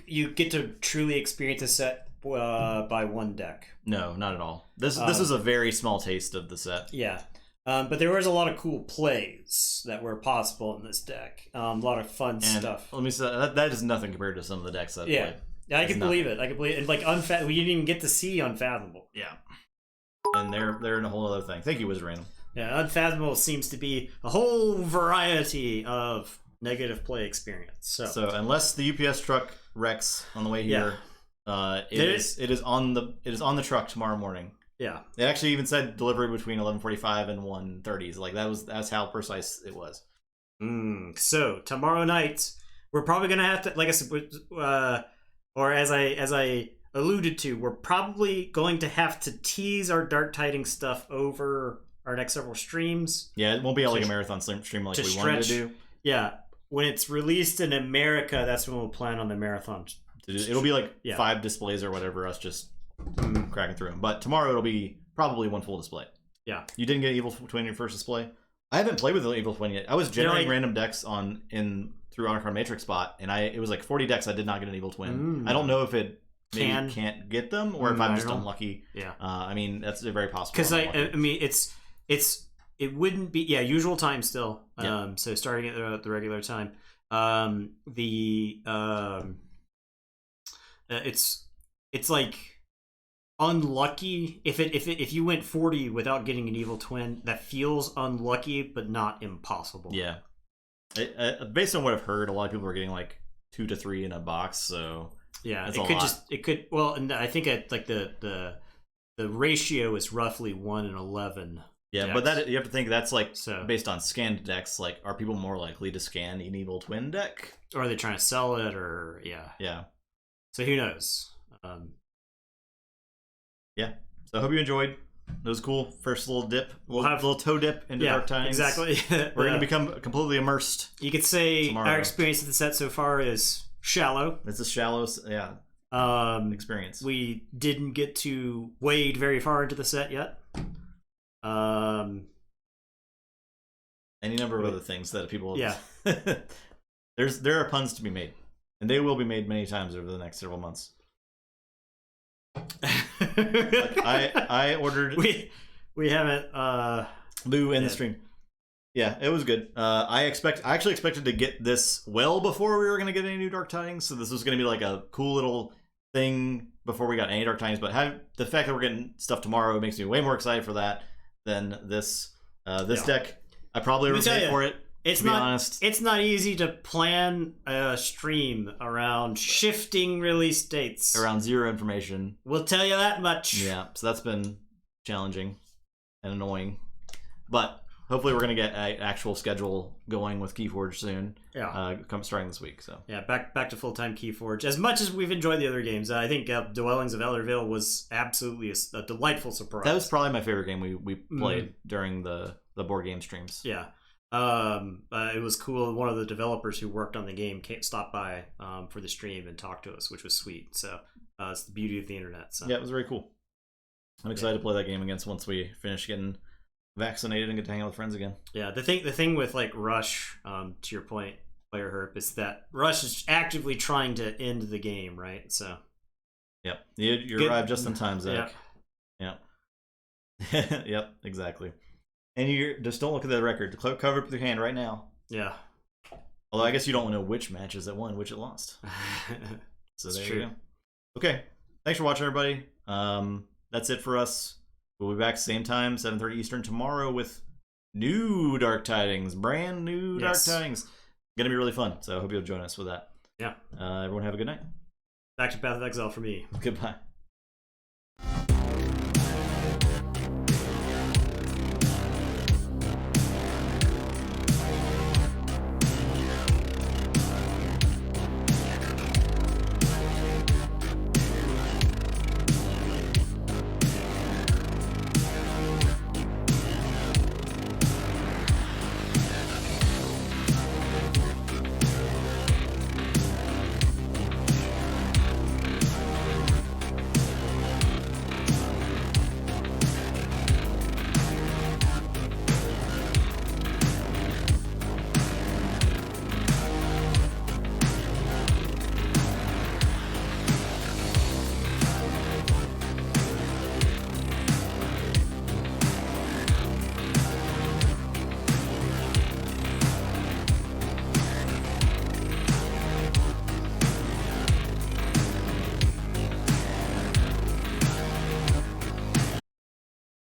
you get to truly experience a set by one deck. No, not at all. This is a very small taste of the set. Yeah. But there was a lot of cool plays that were possible in this deck. A lot of fun stuff. Let me say that is nothing compared to some of the decks that I've played. Yeah, I can believe it. I can believe it. And like we didn't even get to see Unfathomable. Yeah. And they're in a whole other thing. Thank you, Wizard Random. Yeah, Unfathomable seems to be a whole variety of negative play experience. So unless the UPS truck wrecks on the way here, it is on the truck tomorrow morning. Yeah. It actually even said delivery between 11:45 and 1:30. So like that's how precise it was. So tomorrow night we're probably gonna have to, like I said, or as I alluded to, we're probably going to have to tease our Dark Tidings stuff over our next several streams. Yeah, it won't be like a marathon stream like we wanted to do. Yeah, when it's released in America, that's when we'll plan on the marathon. It'll be like 5 displays or whatever, us just cracking through them. But tomorrow it'll be probably 1 full display. Yeah. You didn't get Evil Twin in your first display? I haven't played with the Evil Twin yet. I was generating random decks through Archon Matrix bot, and it was like 40 decks I did not get an Evil Twin. I don't know if it can't get them, or if I'm just unlucky. Yeah. I mean, that's very possible. Because I mean, it wouldn't be usual time still. Yeah. So starting at the regular time. It's like unlucky if you went 40 without getting an Evil Twin. That feels unlucky, but not impossible. Yeah. Based on what I've heard, a lot of people are getting like 2 to 3 in a box. So yeah, it could. Well, and I think like the ratio is roughly 1 in 11 Yeah, decks. but that you have to think that's like So, based on scanned decks. Like, are people more likely to scan an Evil Twin deck? or are they trying to sell it, or Yeah. So who knows? Yeah. So I hope you enjoyed. It was cool. First little dip. We'll have a little toe dip into Dark Tidings. Exactly. We're going to become completely immersed. You could say tomorrow. our experience with the set so far is shallow. It's a shallow, experience. We didn't get to wade very far into the set yet. Any number of other things that people. Yeah. There are puns to be made, and they will be made many times over the next several months. Like I ordered. We haven't Lou in the stream. Yeah, it was good. I actually expected to get this well before we were going to get any new Dark Tidings, so this was going to be like a cool little thing before we got any Dark Tidings. But the fact that we're getting stuff tomorrow makes me way more excited for that than this deck. I probably would pay for it. It's to be not honest. It's not easy to plan a stream around shifting release dates. Around zero information. We'll tell you that much. Yeah, so that's been challenging and annoying. But hopefully we're going to get an actual schedule going with Keyforge soon. Yeah. Starting this week. So yeah, back to full-time Keyforge. As much as we've enjoyed the other games, I think Dwellings of Elderville was absolutely a delightful surprise. That was probably my favorite game we played during the board game streams. Yeah. It was cool. One of the developers who worked on the game stopped by for the stream and talked to us, which was sweet. So it's the beauty of the internet. So. Yeah, it was very cool. I'm excited to play that game again once we finish getting vaccinated and get to hang out with friends again. Yeah, the thing with like Rush, to your point, Player Herp, is that Rush is actively trying to end the game, right? So. Yep, you arrived just in time, Zach. Yeah. Yep. Yep, exactly. And you just don't look at the record. Cover it with your hand right now. Yeah. Although I guess you don't know which matches it won, which it lost. So there you go. Okay. Thanks for watching, everybody. That's it for us. We'll be back same time, 7:30 Eastern tomorrow with new Dark Tidings. Brand new Dark Tidings. Gonna be really fun. So I hope you'll join us with that. Yeah. Everyone have a good night. Back to Path of Exile for me. Goodbye.